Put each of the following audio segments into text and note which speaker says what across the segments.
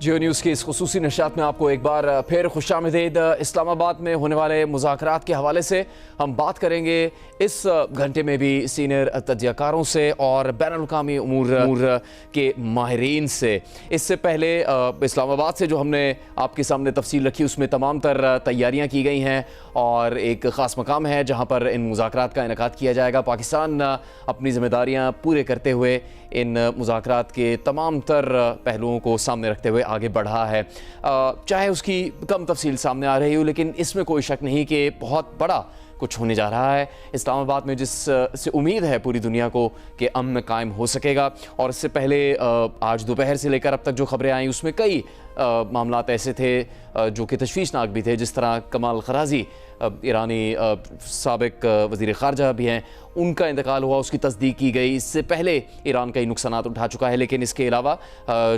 Speaker 1: जियो news की इस खुसूसी नशात में आपको एक बार फिर खुशामदीद। इस्लामाबाद में होने वाले मुज़ाकरात के हवाले से हम बात करेंगे इस घंटे में भी सीनियर तज्ज़ियाकारों से और बैनुल-अक़वामी उमूर के माहिरीन से। इससे पहले इस्लामाबाद से जो हमने आपके सामने तफसील रखी उसमें तमाम तर तैयारियाँ की गई हैं और एक ख़ास मकाम है जहाँ पर इन मुज़ाकरात का इनेकाद किया जाएगा। पाकिस्तान अपनी ज़िम्मेदारियाँ पूरे करते हुए इन मुज़ाकरात के तमाम तर पहलुओं को सामने रखते हुए आगे बढ़ा है। चाहे उसकी कम तफसील सामने आ रही हो, लेकिन इसमें कोई शक नहीं कि बहुत बड़ा कुछ होने जा रहा है इस्लामाबाद में, जिस से उम्मीद है पूरी दुनिया को कि अमन कायम हो सकेगा। और इससे पहले आज दोपहर से लेकर अब तक जो खबरें आई उसमें कई मामलात ऐसे थे जो कि तशवीशनाक भी थे, जिस तरह कमाल खराजी ईरानी साबिक वज़ीर ख़ारजा भी हैं, उनका इंतकाल हुआ, उसकी तस्दीक की गई। इससे पहले ईरान कई नुकसानात उठा चुका है, लेकिन इसके अलावा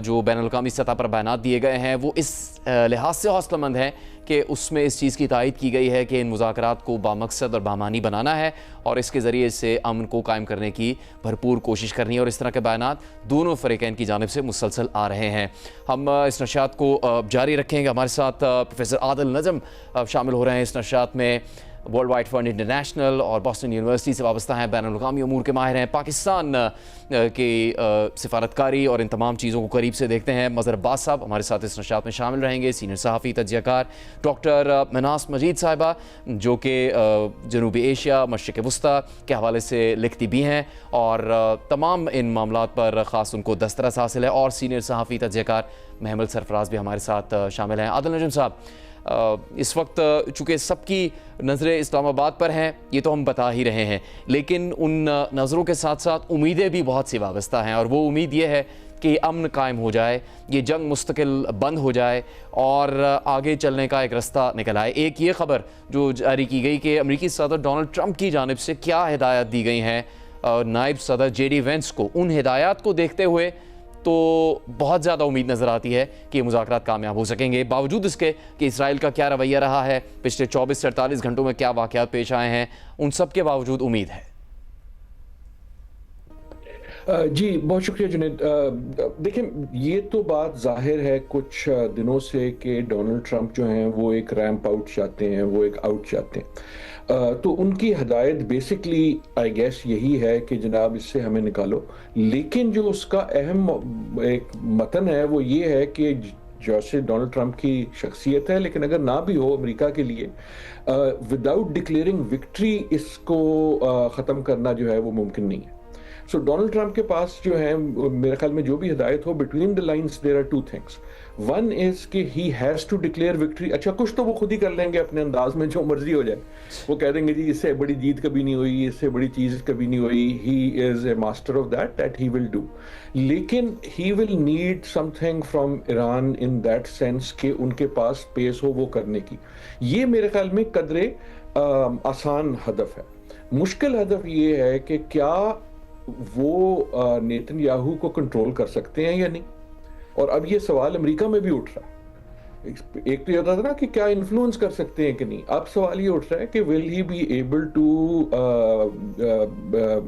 Speaker 1: जो बैनुल-अक़वामी सतह पर बयानात दिए गए हैं वो इस लिहाज से हौसलामंद हैं कि उसमें इस चीज़ की तायद की गई है कि इन मुज़ाकरात को बामकसद और बामानी बनाना है और इसके ज़रिए से अमन को कायम करने की भरपूर कोशिश करनी है। और इस तरह के बयानात दोनों फ़रीक़ैन की जानिब से मुसलसल आ रहे हैं। हम इस नशात को जारी रखेंगे। हमारे साथ प्रोफेसर आदिल नजम शामिल हो रहे हैं इस नशात में। वर्ल्ड वाइड फंड इंटरनेशनल और बॉस्टन यूनिवर्सिटी से वाबस्ता हैं, बैनुल-अक़वामी उमूर के माहिर हैं, पाकिस्तान की सिफारतकारी और इन तमाम चीज़ों को करीब से देखते हैं। मज़हर अब्बास साहब हमारे साथ इस नशात में शामिल रहेंगे। सीनियर सहाफ़ी तज्ज़ियाकार डॉक्टर मनास मजीद साहिबा, जो कि जनूबी एशिया, मशरिक़ वस्ता के हवाले से लिखती भी हैं और तमाम इन मामलात पर ख़ास उनको दस्तरस हासिल है। और सीनियर सहाफ़ी तज्ज़ियाकार महमद सरफराज भी हमारे साथ शामिल हैं। आदिल नजम साहब, इस वक्त चूँकि सबकी नज़रें इस्लामाबाद पर हैं, ये तो हम बता ही रहे हैं, लेकिन उन नज़रों के साथ साथ उम्मीदें भी बहुत सी वाबस्ता हैं। और वो उम्मीद ये है कि अमन कायम हो जाए, ये जंग मुस्तकिल बंद हो जाए और आगे चलने का एक रास्ता निकल आए। एक ये ख़बर जो जारी की गई कि अमेरिकी सदर डोनाल्ड ट्रंप की जानिब से क्या हिदायत दी गई हैं नायब सदर JD वेंस को, उन हिदायत को देखते हुए तो बहुत ज़्यादा उम्मीद नज़र आती है कि ये मुज़ाकरात कामयाब हो सकेंगे, बावजूद इसके कि इसराइल का क्या रवैया रहा है, पिछले 24 से 48 घंटों में क्या वाक़यात पेश आए हैं, उन सब के बावजूद उम्मीद है।
Speaker 2: जी बहुत शुक्रिया जुनैद। देखिए, ये तो बात ज़ाहिर है कुछ दिनों से कि डोनाल्ड ट्रंप जो हैं वो एक रैंप आउट चाहते हैं, वो एक आउट चाहते हैं। तो उनकी हदायत बेसिकली आई गेस यही है कि जनाब इससे हमें निकालो, लेकिन जो उसका अहम एक मतन है वो ये है कि जैसे डोनाल्ड ट्रंप की शख्सियत है, लेकिन अगर ना भी हो अमेरिका के लिए विदाउट डिक्लेयरिंग विक्ट्री इसको ख़त्म करना जो है वो मुमकिन नहीं है। सो डोनाल्ड ट्रंप के पास जो है मेरे ख्याल में जो भी हिदायत हो, between the lines there are two things. One is कि he has to declare victory. अच्छा, कुछ तो वो खुद ही कर लेंगे अपने अंदाज में, जो मर्जी हो जाए। वो कह देंगे जी इससे बड़ी जीत कभी नहीं हुई, इससे बड़ी चीज़ कभी नहीं हुई, he is a master of that he will do. लेकिन he will need something from Iran in that sense कि उनके पास स्पेस हो वो करने की। ये मेरे ख्याल में कदरे आसान हदफ है। मुश्किल हदफ ये है कि क्या वो नेतन्याहू को कंट्रोल कर सकते हैं या नहीं। और अब ये सवाल अमेरिका में भी उठ रहा है। एक तो ये होता था ना कि क्या इन्फ्लुएंस कर सकते हैं कि नहीं, अब सवाल ये उठ रहा है कि will he be able to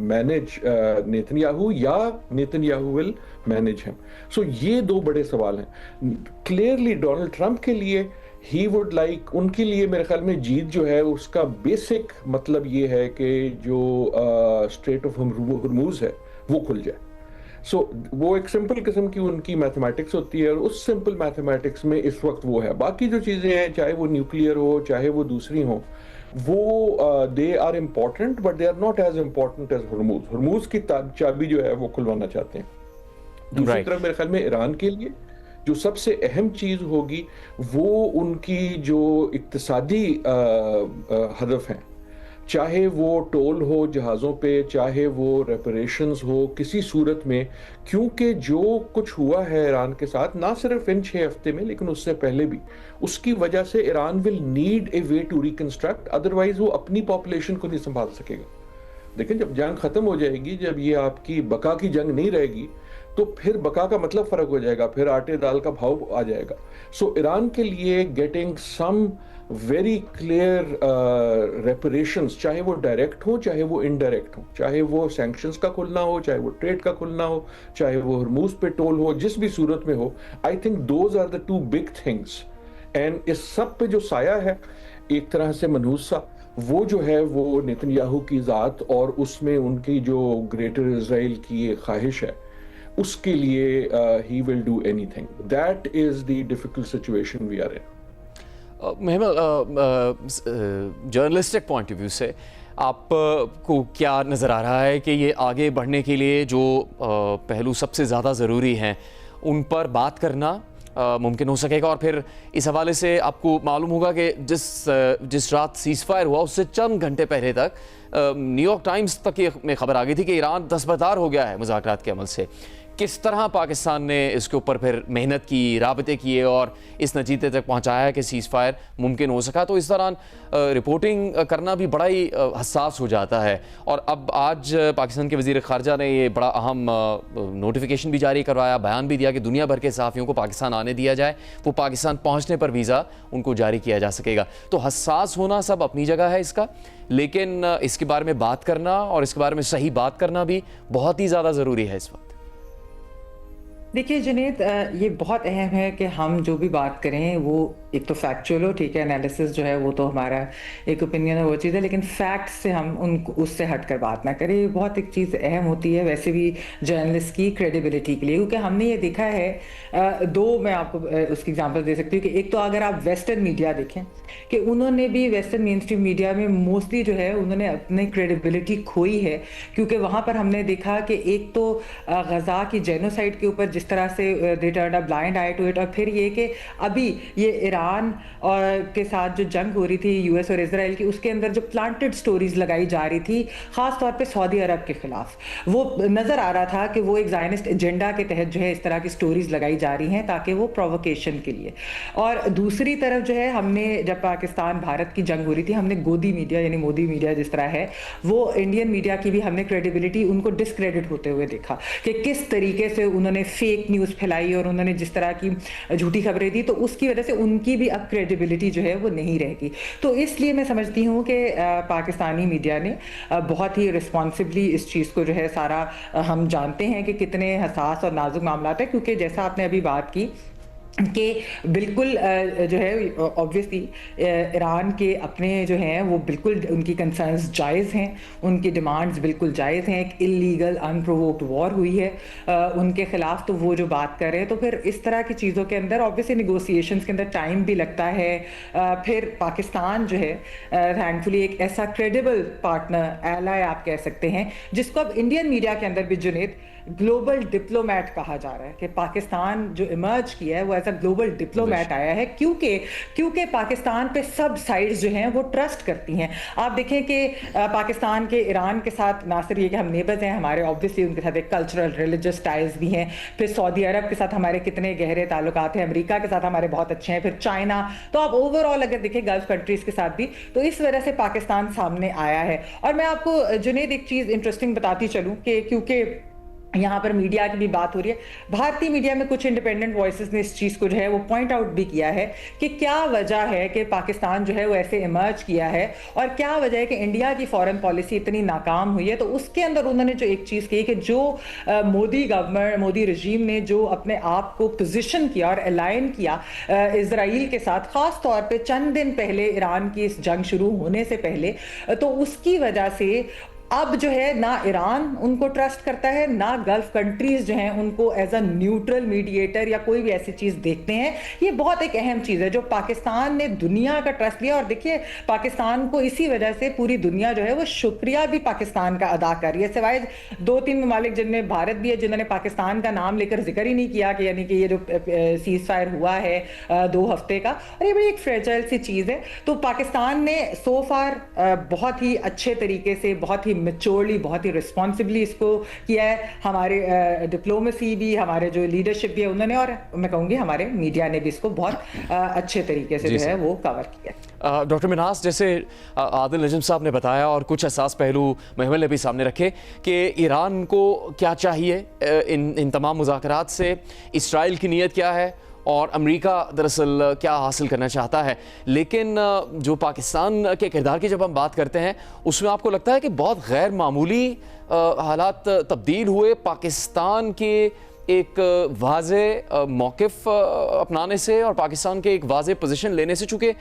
Speaker 2: manage Netanyahu या Netanyahu will manage him. So ये दो बड़े सवाल हैं। क्लियरली डोनाल्ड ट्रंप के लिए ही वुड लाइक, उनके लिए मेरे ख्याल में जीत जो है उसका बेसिक मतलब ये है कि जो स्ट्रेट ऑफ हर्मुज है वो खुल जाए। सो वो एक सिंपल किस्म की उनकी मैथमेटिक्स होती है और उस सिंपल मैथमेटिक्स में इस वक्त वो है। बाकी जो चीज़ें हैं, चाहे वो न्यूक्लियर हो चाहे वो दूसरी हो, वो they are important but they are not as important as Hormuz. Hormuz की चाबी जो है वो खुलवाना चाहते हैं। दूसरी तरफ मेरे ख्याल में ईरान के लिए जो सबसे अहम चीज़ होगी वो उनकी जो इक्तिसादी हदफ हैं, चाहे वो टोल हो जहाज़ों पे, चाहे वो रेपरेशंस हो, किसी सूरत में। क्योंकि जो कुछ हुआ है ईरान के साथ, ना सिर्फ इन 6 हफ्ते में लेकिन उससे पहले भी, उसकी वजह से Iran will need a way to reconstruct, otherwise वो अपनी पॉपुलेशन को नहीं संभाल सकेगा। लेकिन जब जंग ख़त्म हो जाएगी, जब ये आपकी बका की जंग नहीं रहेगी, तो फिर बका का मतलब फर्क हो जाएगा, फिर आटे दाल का भाव आ जाएगा। सो ईरान के लिए getting some very clear reparations, चाहे वो डायरेक्ट हो चाहे वो इनडायरेक्ट हो, चाहे वो सैंक्शंस का खुलना हो, चाहे वो ट्रेड का खुलना हो, चाहे वो हरमुज पे टोल हो, जिस भी सूरत में हो, I think those are the two big things. And इस सब पे जो साया है एक तरह से मनहूस सा, वो जो है वो नेतन्याहू की ज़ात और उसमें उनकी जो ग्रेटर इजराइल की एक ख्वाहिश है, उसके लिए he will do anything. That is the difficult situation we are in.
Speaker 1: Mahmal, journalistic point of view से आपको क्या नज़र आ रहा है कि ये आगे बढ़ने के लिए जो पहलू सबसे ज़्यादा ज़रूरी हैं उन पर बात करना मुमकिन हो सकेगा? और फिर इस हवाले से आपको मालूम होगा कि जिस रात सीज़ फायर हुआ उससे चंद घंटे पहले तक न्यूयॉर्क टाइम्स तक में खबर आ गई थी कि ईरान दस्तबरदार हो गया है मुज़ाकरात के अमल से। किस तरह पाकिस्तान ने इसके ऊपर फिर मेहनत की, राबते किए और इस नतीजे तक पहुंचाया कि सीज़ फायर मुमकिन हो सका? तो इस दौरान रिपोर्टिंग करना भी बड़ा ही हसास हो जाता है। और अब आज पाकिस्तान के वज़ीर ख़ारजा ने ये बड़ा अहम नोटिफिकेशन भी जारी करवाया, बयान भी दिया कि दुनिया भर के सहाफ़ियों को पाकिस्तान आने दिया जाए, वो पाकिस्तान पहुँचने पर वीज़ा उनको जारी किया जा सकेगा। तो हसास होना सब अपनी जगह है इसका, लेकिन इसके बारे में बात करना और इसके बारे में सही बात करना भी बहुत ही ज़्यादा ज़रूरी है इस वक्त।
Speaker 3: देखिए जुनैद, ये बहुत अहम है कि हम जो भी बात करें वो एक तो फैक्चुअल हो, ठीक है, एनालिसिस जो है वो तो हमारा एक ओपिनियन है, वो चीज़ है, लेकिन फैक्ट्स से हम उनको उससे हटकर बात ना करें। ये बहुत एक चीज़ अहम होती है वैसे भी जर्नलिस्ट की क्रेडिबिलिटी के लिए, क्योंकि हमने ये देखा है, दो मैं आपको उसकी एग्जांपल दे सकती हूँ कि एक तो अगर आप वेस्टर्न मीडिया देखें कि उन्होंने भी वेस्टर्न मेन स्ट्रीम मीडिया में मोस्टली जो है उन्होंने अपनी क्रेडिबिलिटी खोई है, क्योंकि वहाँ पर हमने देखा कि एक तो गजा की जेनोसाइड के ऊपर जिस तरह से they turn a blind eye to it, और फिर ये कि अभी ये ईरान और के साथ जो जंग हो रही थी यूएस और इजराइल की, उसके अंदर जो प्लांटेड स्टोरीज लगाई जा रही थी खास तौर पे सऊदी अरब के खिलाफ, वो नजर आ रहा था कि वो एक ज़ायनिस्ट एजेंडा के तहत जो है इस तरह की स्टोरीज लगाई जा रही हैं ताकि वो प्रोवोकेशन के लिए। और दूसरी तरफ जो है हमने जब पाकिस्तान भारत की जंग हो रही थी, हमने गोदी मीडिया यानी मोदी मीडिया जिस तरह है, वो इंडियन मीडिया की भी हमने क्रेडिबिलिटी उनको डिस्क्रेडिट होते हुए देखा कि किस तरीके से उन्होंने फेक न्यूज़ फैलाई और उन्होंने जिस तरह की झूठी खबरें दी, तो उसकी वजह से उनकी भी अब क्रेडिबिलिटी जो है वो नहीं रहेगी। तो इसलिए मैं समझती हूँ कि पाकिस्तानी मीडिया ने बहुत ही रिस्पॉन्सिबली इस चीज़ को जो है सारा, हम जानते हैं कि कितने हसास और नाजुक मामला है, क्योंकि जैसा आपने अभी बात की कि बिल्कुल जो है ऑब्वियसली ईरान के अपने जो हैं वो बिल्कुल उनकी कंसर्न्स जायज़ हैं, उनकी डिमांड्स बिल्कुल जायज़ हैं। एक इलीगल अनप्रोवोक्ड वॉर हुई है उनके ख़िलाफ़, तो वो जो बात कर रहे हैं, तो फिर इस तरह की चीज़ों के अंदर ऑब्वियसली निगोसिएशंस के अंदर टाइम भी लगता है। फिर पाकिस्तान जो है थैंकफुली एक ऐसा क्रेडिबल पार्टनर, एलाय आप कह सकते हैं, जिसको अब इंडियन मीडिया के अंदर भी जुनैद ग्लोबल डिप्लोमैट कहा जा रहा है कि पाकिस्तान जो इमर्ज किया है वो एज अ ग्लोबल डिप्लोमैट आया है, क्योंकि पाकिस्तान पे सब साइड्स जो हैं वो ट्रस्ट करती हैं। आप देखें कि पाकिस्तान के ईरान के साथ ना सिर्फ ये कि हम नेबर्स हैं हमारे, ऑब्वियसली उनके साथ एक कल्चरल रिलीजियस टाइज भी हैं, फिर सऊदी अरब के साथ हमारे कितने गहरे ताल्लुकात हैं, अमेरिका के साथ हमारे बहुत अच्छे हैं, फिर चाइना, तो आप ओवरऑल अगर देखें गल्फ कंट्रीज के साथ भी, तो इस वजह से पाकिस्तान सामने आया है। और मैं आपको जुनैद एक चीज़ इंटरेस्टिंग बताती चलूँ कि क्योंकि यहाँ पर मीडिया की भी बात हो रही है, भारतीय मीडिया में कुछ इंडिपेंडेंट वॉइसेस ने इस चीज़ को जो है वो पॉइंट आउट भी किया है कि क्या वजह है कि पाकिस्तान जो है वो ऐसे इमर्ज किया है और क्या वजह है कि इंडिया की फॉरेन पॉलिसी इतनी नाकाम हुई है। तो उसके अंदर उन्होंने जो एक चीज़ कही कि जो मोदी गवर्नमेंट, मोदी रजीम ने जो अपने आप को पोजिशन किया और अलाइन किया इसराइल के साथ, ख़ास तौर पर चंद दिन पहले ईरान की इस जंग शुरू होने से पहले, तो उसकी वजह से अब जो है ना ईरान उनको ट्रस्ट करता है, ना गल्फ कंट्रीज जो हैं उनको एज अ न्यूट्रल मीडिएटर या कोई भी ऐसी चीज़ देखते हैं। ये बहुत एक अहम चीज़ है जो पाकिस्तान ने दुनिया का ट्रस्ट लिया, और देखिए पाकिस्तान को इसी वजह से पूरी दुनिया जो है वो शुक्रिया भी पाकिस्तान का अदा कर रही है, सिवाय 2-3 ममालिक जिनमें भारत भी है जिन्होंने पाकिस्तान का नाम लेकर जिक्र ही नहीं किया कि यानी कि ये जो सीज फायर हुआ है 2 हफ्ते का, और ये बड़ी एक फ्रेजाइल सी चीज़ है। तो पाकिस्तान ने सो फार बहुत ही अच्छे तरीके से, बहुत ही ही मैच्योरली, बहुत ही रिस्पॉन्सिबली इसको किया है। हमारे डिप्लोमेसी भी, हमारे जो लीडरशिप भी है उन्होंने, और मैं कहूँगी हमारे मीडिया ने भी इसको बहुत अच्छे तरीके से
Speaker 1: जी
Speaker 3: जो है
Speaker 1: सर।
Speaker 3: वो कवर किया।
Speaker 1: डॉक्टर मिन्हास, जैसे आदिल नजम साहब ने बताया और कुछ एहसास पहलू महमल ने भी सामने रखे कि ईरान को क्या चाहिए इन तमाम मुज़ाकरात से, इसराइल की नीयत क्या है और अमेरिका दरअसल क्या हासिल करना चाहता है। लेकिन जो पाकिस्तान के किरदार की जब हम बात करते हैं उसमें आपको लगता है कि बहुत गैर मामूली हालात तब्दील हुए पाकिस्तान के एक वाज़े मौक़िफ़ अपनाने से और पाकिस्तान के एक वाज़े पोजीशन लेने से। चूँकि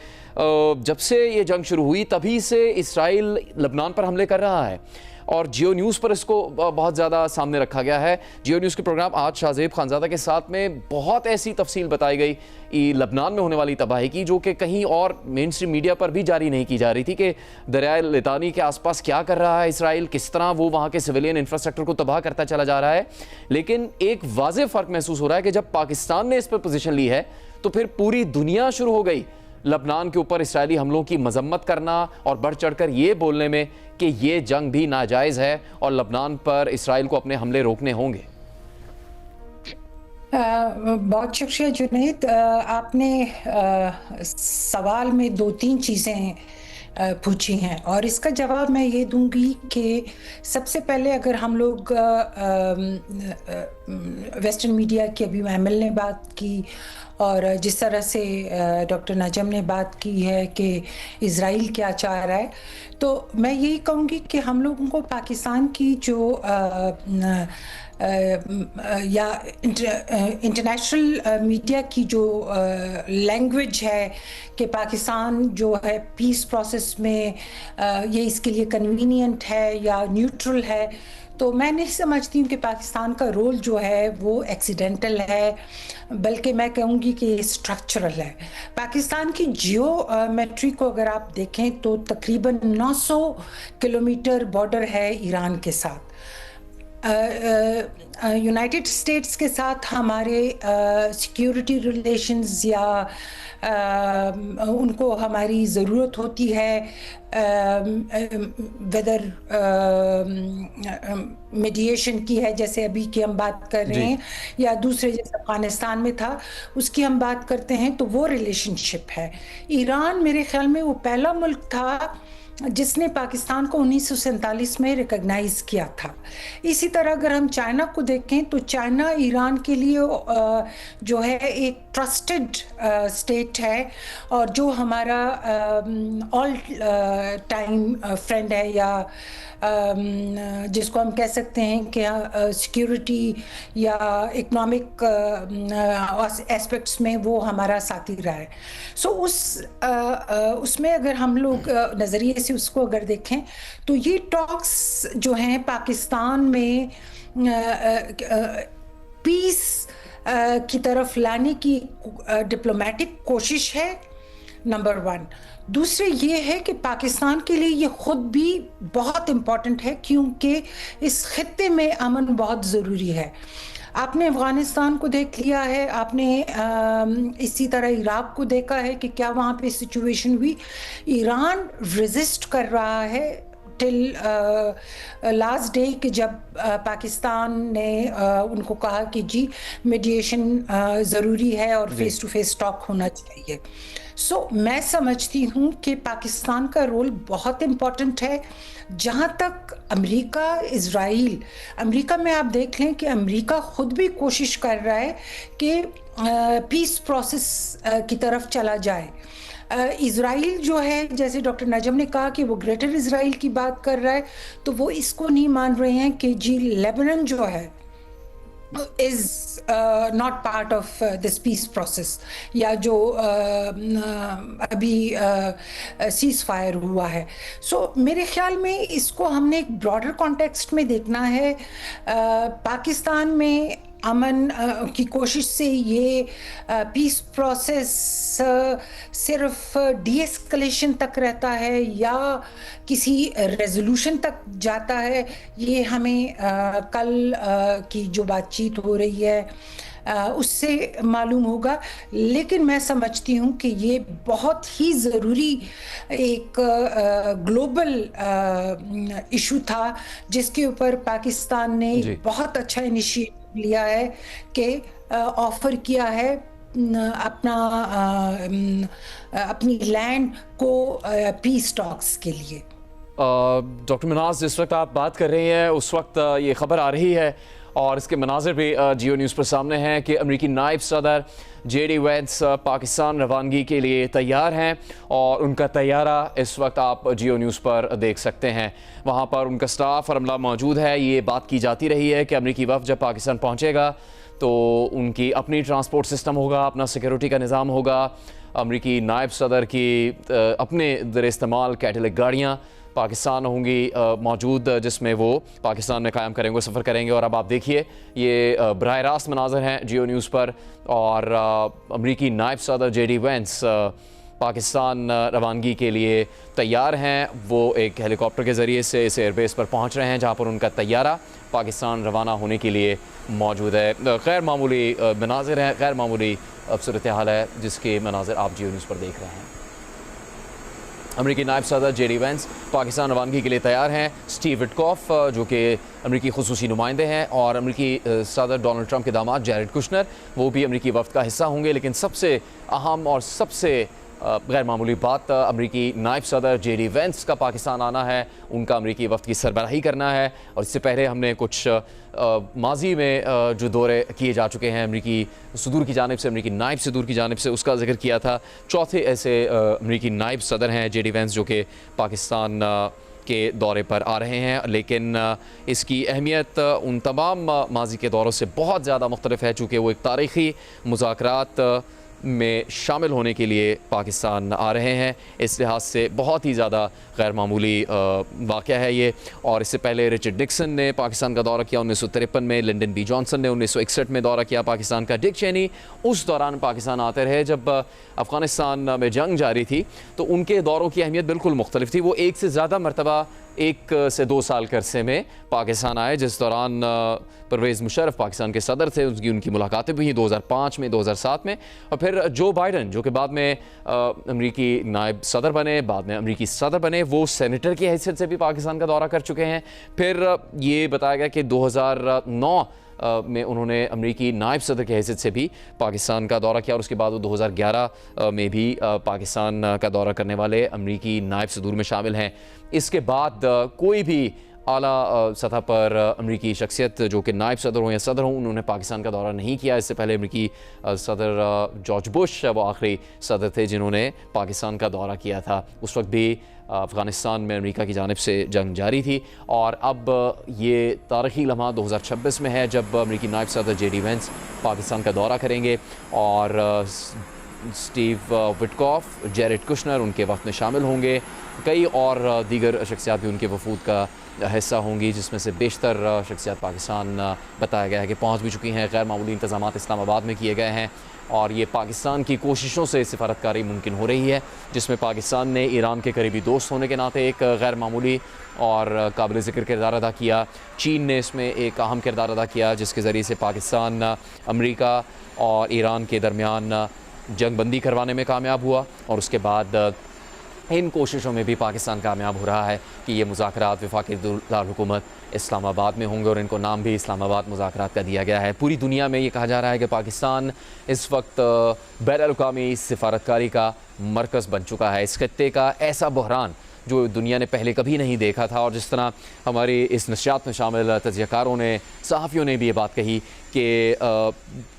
Speaker 1: जब से ये जंग शुरू हुई तभी से इसराइल लबनान पर हमले कर रहा है और जियो न्यूज़ पर इसको बहुत ज़्यादा सामने रखा गया है। जियो न्यूज़ के प्रोग्राम आज शाहज़ेब खानज़ादा के साथ में बहुत ऐसी तफसील बताई गई लबनान में होने वाली तबाही की, जो कि कहीं और मेन स्ट्रीम मीडिया पर भी जारी नहीं की जा रही थी, कि दरियाए लितानी के आसपास क्या कर रहा है इसराइल, किस तरह वो वहाँ के सिविलियन इंफ्रास्ट्रक्चर को तबाह करता चला जा रहा है। लेकिन एक वाज़ेह फ़र्क महसूस हो रहा है कि जब पाकिस्तान ने इस पर पोजीशन ली है तो फिर पूरी दुनिया शुरू हो गई लबनान के ऊपर इसराइली हमलों की मजम्मत करना और बढ़ चढ़कर ये बोलने में कि ये जंग भी नाजायज़ है और लबनान पर इसराइल को अपने हमले रोकने होंगे।
Speaker 4: बहुत शुक्रिया जुनैद। आपने सवाल में 2-3 चीज़ें पूछी हैं और इसका जवाब मैं ये दूंगी कि सबसे पहले अगर हम लोग वेस्टर्न मीडिया की, अभी महमल ने बात की और जिस तरह से डॉक्टर नजम ने बात की है कि इज़राइल क्या चाह रहा है, तो मैं यही कहूँगी कि हम लोगों को पाकिस्तान की जो या इंटरनेशनल मीडिया की जो लैंग्वेज है कि पाकिस्तान जो है पीस प्रोसेस में ये इसके लिए कन्वीनियंट है या न्यूट्रल है, तो मैं नहीं समझती हूँ कि पाकिस्तान का रोल जो है वो एक्सीडेंटल है, बल्कि मैं कहूँगी कि ये स्ट्रक्चरल है। पाकिस्तान की जियोमेट्री को अगर आप देखें तो तकरीबन 900 किलोमीटर बॉर्डर है ईरान के साथ। यूनाइटेड स्टेट्स के साथ हमारे सिक्योरिटी रिलेशंस या उनको हमारी ज़रूरत होती है, वेदर मीडिएशन की है जैसे अभी की हम बात कर रहे हैं, या दूसरे जैसे अफगानिस्तान में था उसकी हम बात करते हैं, तो वो रिलेशनशिप है। ईरान मेरे ख्याल में वो पहला मुल्क था जिसने पाकिस्तान को 1947 में रिकॉग्नाइज किया था। इसी तरह अगर हम चाइना को देखें तो चाइना ईरान के लिए जो है एक ट्रस्टेड स्टेट है और जो हमारा ऑल टाइम फ्रेंड है, या जिसको हम कह सकते हैं कि सिक्योरिटी या इकोनॉमिक एस्पेक्ट्स में वो हमारा साथी रहा है। सो उसमें अगर हम लोग नज़रिए से उसको अगर देखें तो ये टॉक्स जो हैं पाकिस्तान में पीस की तरफ लाने की डिप्लोमेटिक कोशिश है, नंबर 1। दूसरे ये है कि पाकिस्तान के लिए ये ख़ुद भी बहुत इम्पॉर्टेंट है क्योंकि इस खित्ते में अमन बहुत ज़रूरी है। आपने अफ़गानिस्तान को देख लिया है, आपने इसी तरह इराक़ को देखा है कि क्या वहाँ पे सिचुएशन हुई। ईरान रेजिस्ट कर रहा है टिल लास्ट डे कि जब पाकिस्तान ने उनको कहा कि जी मीडिएशन ज़रूरी है और फेस टू फेस टॉक होना चाहिए। सो मैं समझती हूँ कि पाकिस्तान का रोल बहुत इम्पॉर्टेंट है। जहाँ तक अमेरिका इज़राइल, अमेरिका में आप देख लें कि अमेरिका ख़ुद भी कोशिश कर रहा है कि पीस प्रोसेस की तरफ चला जाए। इज़राइल जो है, जैसे डॉक्टर नजम ने कहा कि वो ग्रेटर इज़राइल की बात कर रहा है, तो वो इसको नहीं मान रहे हैं कि जी लेबनान जो है is not part of this peace process, या जो अभी सीज़ फायर हुआ है। सो मेरे ख्याल में इसको हमने एक ब्रॉडर कॉन्टेक्स्ट में देखना है। पाकिस्तान में अमन की कोशिश से ये पीस प्रोसेस सिर्फ डीएस्केलेशन तक रहता है या किसी रेजोल्यूशन तक जाता है, ये हमें कल की जो बातचीत हो रही है उससे मालूम होगा। लेकिन मैं समझती हूँ कि ये बहुत ही ज़रूरी एक ग्लोबल इशू था, जिसके ऊपर पाकिस्तान ने
Speaker 1: जी।
Speaker 4: बहुत अच्छा इनिशिएटिव लिया है कि ऑफर किया है अपनी लैंड को पीस टॉक्स के लिए।
Speaker 1: डॉक्टर मनाज, जिस वक्त आप बात कर रही हैं उस वक्त ये खबर आ रही है और इसके मनाजिर भी जियो न्यूज़ पर सामने हैं कि अमरीकी नायब सदर JD वेंस पाकिस्तान रवानगी के लिए तैयार हैं और उनका तैयारा इस वक्त आप जियो न्यूज़ पर देख सकते हैं। वहाँ पर उनका स्टाफ और अमला मौजूद है। ये बात की जाती रही है कि अमरीकी वफ़द जब पाकिस्तान पहुँचेगा तो उनकी अपनी ट्रांसपोर्ट सिस्टम होगा, अपना सिक्योरिटी का निज़ाम होगा। अमरीकी नायब सदर की अपने ज़र इस्तेमाल कैटलिक गाड़ियाँ पाकिस्तान होंगी मौजूद, जिसमें वो पाकिस्तान में कायम करेंगे, सफ़र करेंगे। और अब आप देखिए ये बराह रास्त मनाज़र हैं जियो न्यूज़ पर और अमरीकी नायब सदर JD वेंस पाकिस्तान रवानगी के लिए तैयार हैं। वो एक हेलीकॉप्टर के ज़रिए से इस एयरबेस पर पहुंच रहे हैं जहां पर उनका तैयारा पाकिस्तान रवाना होने के लिए मौजूद है। गैर मामूली मनाज़िर हैं, गैर मामूली सूरत हाल है जिसके मनाज़िर आप जियो न्यूज़ पर देख रहे हैं। अमरीकी नायब सदर JD वेंस पाकिस्तान रवानगी के लिए तैयार हैं। स्टीव विटकॉफ जो कि अमरीकी खुसूसी नुमाइंदे हैं और अमरीकी सदर डोनाल्ड ट्रंप के दामाद जैरेड कुशनर, वो भी अमरीकी वफ़द का हिस्सा होंगे। लेकिन सबसे अहम और सबसे गैर मामूली बात अमरीकी नायब सदर JD वेंस का पाकिस्तान आना है, उनका अमरीकी वफ़द की सरबराही करना है। और इससे पहले हमने कुछ माजी में जो दौरे किए जा चुके हैं अमरीकी सदूर की जानिब से, अमरीकी नायब सदूर की जानिब से, उसका जिक्र किया था। चौथे ऐसे अमरीकी नायब सदर हैं JD वेंस जो कि पाकिस्तान के दौरे पर आ रहे हैं। लेकिन इसकी अहमियत उन तमाम माजी के दौरों से बहुत ज़्यादा मुख्तलिफ है, चूँकि वो एक तारीख़ी मुज़ाकरात में शामिल होने के लिए पाकिस्तान आ रहे हैं। इस लिहाज से बहुत ही ज़्यादा गैर मामूली वाक़या है ये। और इससे पहले रिचर्ड निक्सन ने पाकिस्तान का दौरा किया 1953 में, लिंडन B जॉनसन ने 1961 में दौरा किया पाकिस्तान का, डिक चेनी उस दौरान पाकिस्तान आते रहे जब अफ़गानिस्तान में जंग जारी थी। तो उनके दौरों की अहमियत बिल्कुल मुख्तलिफ थी। वो एक से ज़्यादा मरतबा 1 से 2 साल के अरसे में पाकिस्तान आए, जिस दौरान परवेज़ मुशर्रफ पाकिस्तान के सदर थे, उनकी मुलाकातें भी हुई 2005 में, 2007 में। और फिर जो बाइडन जो कि बाद में अमरीकी नायब सदर बने, बाद में अमरीकी सदर बने, वो सेनेटर की हैसियत से भी पाकिस्तान का दौरा कर चुके हैं। फिर ये बताया गया कि 2009 में उन्होंने अमरीकी नायब सदर की हैसियत से भी पाकिस्तान का दौरा किया और उसके बाद वो 2011 में भी पाकिस्तान का दौरा करने वाले अमरीकी नायब सदूर में शामिल हैं। इसके बाद कोई भी आला सतह पर अमरीकी शख्सियत जो कि नायब सदर हों या सदर हों, उन्होंने पाकिस्तान का दौरा नहीं किया। इससे पहले अमरीकी सदर जॉर्ज बुश वो आखिरी सदर थे जिन्होंने पाकिस्तान का दौरा किया था। उस वक्त भी अफ़गानिस्तान में अमेरिका की जानिब से जंग जारी थी। और अब ये तारीख़ी लम्हा 2026 में है जब अमरीकी नायब सदर JD वेंस पाकिस्तान का दौरा करेंगे और स्टीव विटकॉफ, जैरेड कुशनर उनके वफ़द में शामिल होंगे। कई और दीगर शख्सियात भी उनके वफूद का हिस्सा होंगी, जिसमें से बेशतर शख्सियात पाकिस्तान बताया गया है कि पहुँच भी चुकी हैं। गैर मामूली इंतज़ामात इस्लामाबाद में किए गए हैं और ये पाकिस्तान की कोशिशों से सिफारतकारी मुमकिन हो रही है, जिसमें पाकिस्तान ने ईरान के करीबी दोस्त होने के नाते एक गैर मामूली और काबिल ज़िक्र किरदार अदा किया। चीन ने इसमें एक अहम किरदार अदा किया, जिसके ज़रिए से पाकिस्तान अमरीका और ईरान के दरमियान जंग बंदी करवाने में कामयाब हुआ। और उसके बाद इन कोशिशों में भी पाकिस्तान कामयाब हो रहा है कि ये मुज़ाकरात वफाकी दारुल-हुकूमत इस्लामाबाद में होंगे और इनको नाम भी इस्लामाबाद मुज़ाकरात का दिया गया है। पूरी दुनिया में ये कहा जा रहा है कि पाकिस्तान इस वक्त बैनुल-अक़वामी सिफारतकारी का मरकज़ बन चुका है। इस खित्ते का ऐसा बहरान जो दुनिया ने पहले कभी नहीं देखा था। और जिस तरह हमारी इस नशियात में शामिल तज्ज़ियाकारों ने, सहाफ़ियों ने भी ये बात कही कि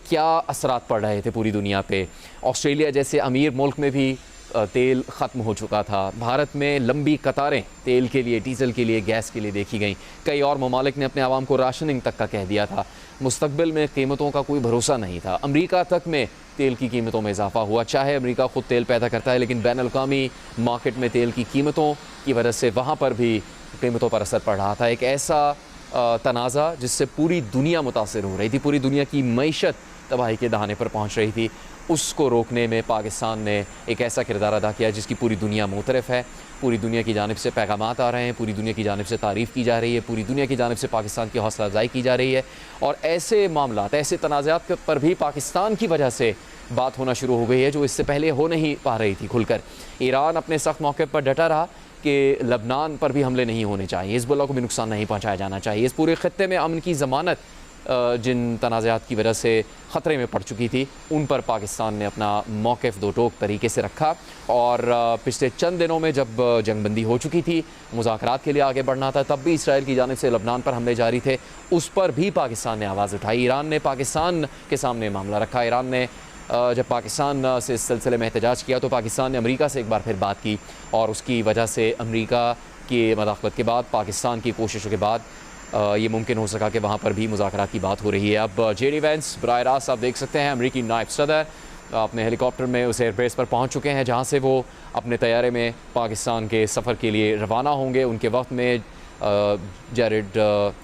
Speaker 1: क्या असरात पड़ रहे थे पूरी दुनिया पे। ऑस्ट्रेलिया जैसे अमीर मुल्क में भी तेल ख़त्म हो चुका था। भारत में लंबी कतारें तेल के लिए, डीज़ल के लिए, गैस के लिए देखी गई। कई और ममालिक ने अपने आवाम को राशनिंग तक का कह दिया था। मुस्तकबिल में कीमतों का कोई भरोसा नहीं था। अमरीका तक में तेल की कीमतों में इजाफा हुआ। चाहे अमरीका ख़ुद तेल पैदा करता है, लेकिन बैनुल-अक़वामी मार्केट में तेल की कीमतों की वजह से वहाँ पर भी कीमतों पर असर पड़ रहा था। एक ऐसा तनाज़ा जिससे पूरी दुनिया मुतासिर हो रही थी, पूरी दुनिया की मईशत तबाही के दहाने पर पहुंच रही थी, उसको रोकने में पाकिस्तान ने एक ऐसा किरदार अदा किया जिसकी पूरी दुनिया मुतरफ़ है। पूरी दुनिया की जानिब से पैगामात आ रहे हैं, पूरी दुनिया की जानिब से तारीफ़ की जा रही है, पूरी दुनिया की जानिब से पाकिस्तान की हौसला अफजाई की जा रही है। और ऐसे मामलात, ऐसे तनाज़ात पर भी पाकिस्तान की वजह से बात होना शुरू हो गई है जो इससे पहले हो नहीं पा रही थी खुलकर। ईरान अपने सख्त मौके पर डटा रहा कि लबनान पर भी हमले नहीं होने चाहिए, हिज़्बुल्लाह को भी नुकसान नहीं पहुँचाया जाना चाहिए। इस पूरे ख़त्ते में अमन की ज़मानत जिन तनाज़ात की वजह से ख़तरे में पड़ चुकी थी, उन पर पाकिस्तान ने अपना मौक़िफ़ दो टोक तरीके से रखा। और पिछले चंद दिनों में जब जंगबंदी हो चुकी थी, मुज़ाकरात के लिए आगे बढ़ना था, तब भी इसराइल की जानिब से लबनान पर हमले जारी थे, उस पर भी पाकिस्तान ने आवाज़ उठाई। ईरान ने पाकिस्तान के सामने मामला रखा। ईरान ने जब पाकिस्तान से इस सिलसिले में एहतजाज किया तो पाकिस्तान ने अमेरिका से एक बार फिर बात की, और उसकी वजह से अमेरिका की मदाखलत के बाद, पाकिस्तान की कोशिशों के बाद ये मुमकिन हो सका कि वहाँ पर भी मुज़ाकरात की बात हो रही है। अब जेडी वेंस बराह रास्त आप देख सकते हैं अमेरिकी नायब सदर अपने हेलीकॉप्टर में उस एयरबेस पर पहुँच चुके हैं, जहाँ से वो अपने तैयारे में पाकिस्तान के सफ़र के लिए रवाना होंगे। उनके वक्त में जेरेड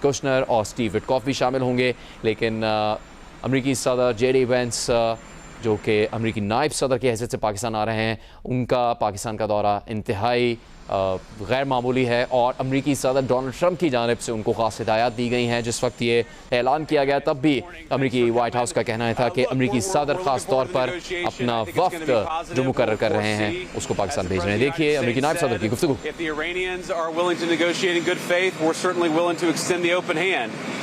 Speaker 1: कुशनर और स्टीव विटकॉफ भी शामिल होंगे, लेकिन अमेरिकी सदर जेडी वेंस जो कि अमेरिकी नायब सदर की हैसियत से पाकिस्तान आ रहे हैं, उनका पाकिस्तान का दौरा इंतहाई गैर मामूली है। और अमेरिकी सदर डोनाल्ड ट्रंप की जानिब से उनको ख़ास हिदायत दी गई हैं। जिस वक्त ये ऐलान किया गया तब भी अमेरिकी वाइट हाउस का कहना था कि अमेरिकी सदर ख़ास तौर पर अपना वफ्द जो मुकर्रर कर रहे हैं उसको पाकिस्तान भेज रहे हैं। देखिए अमेरिकी नायब सदर की गुफ्तगू।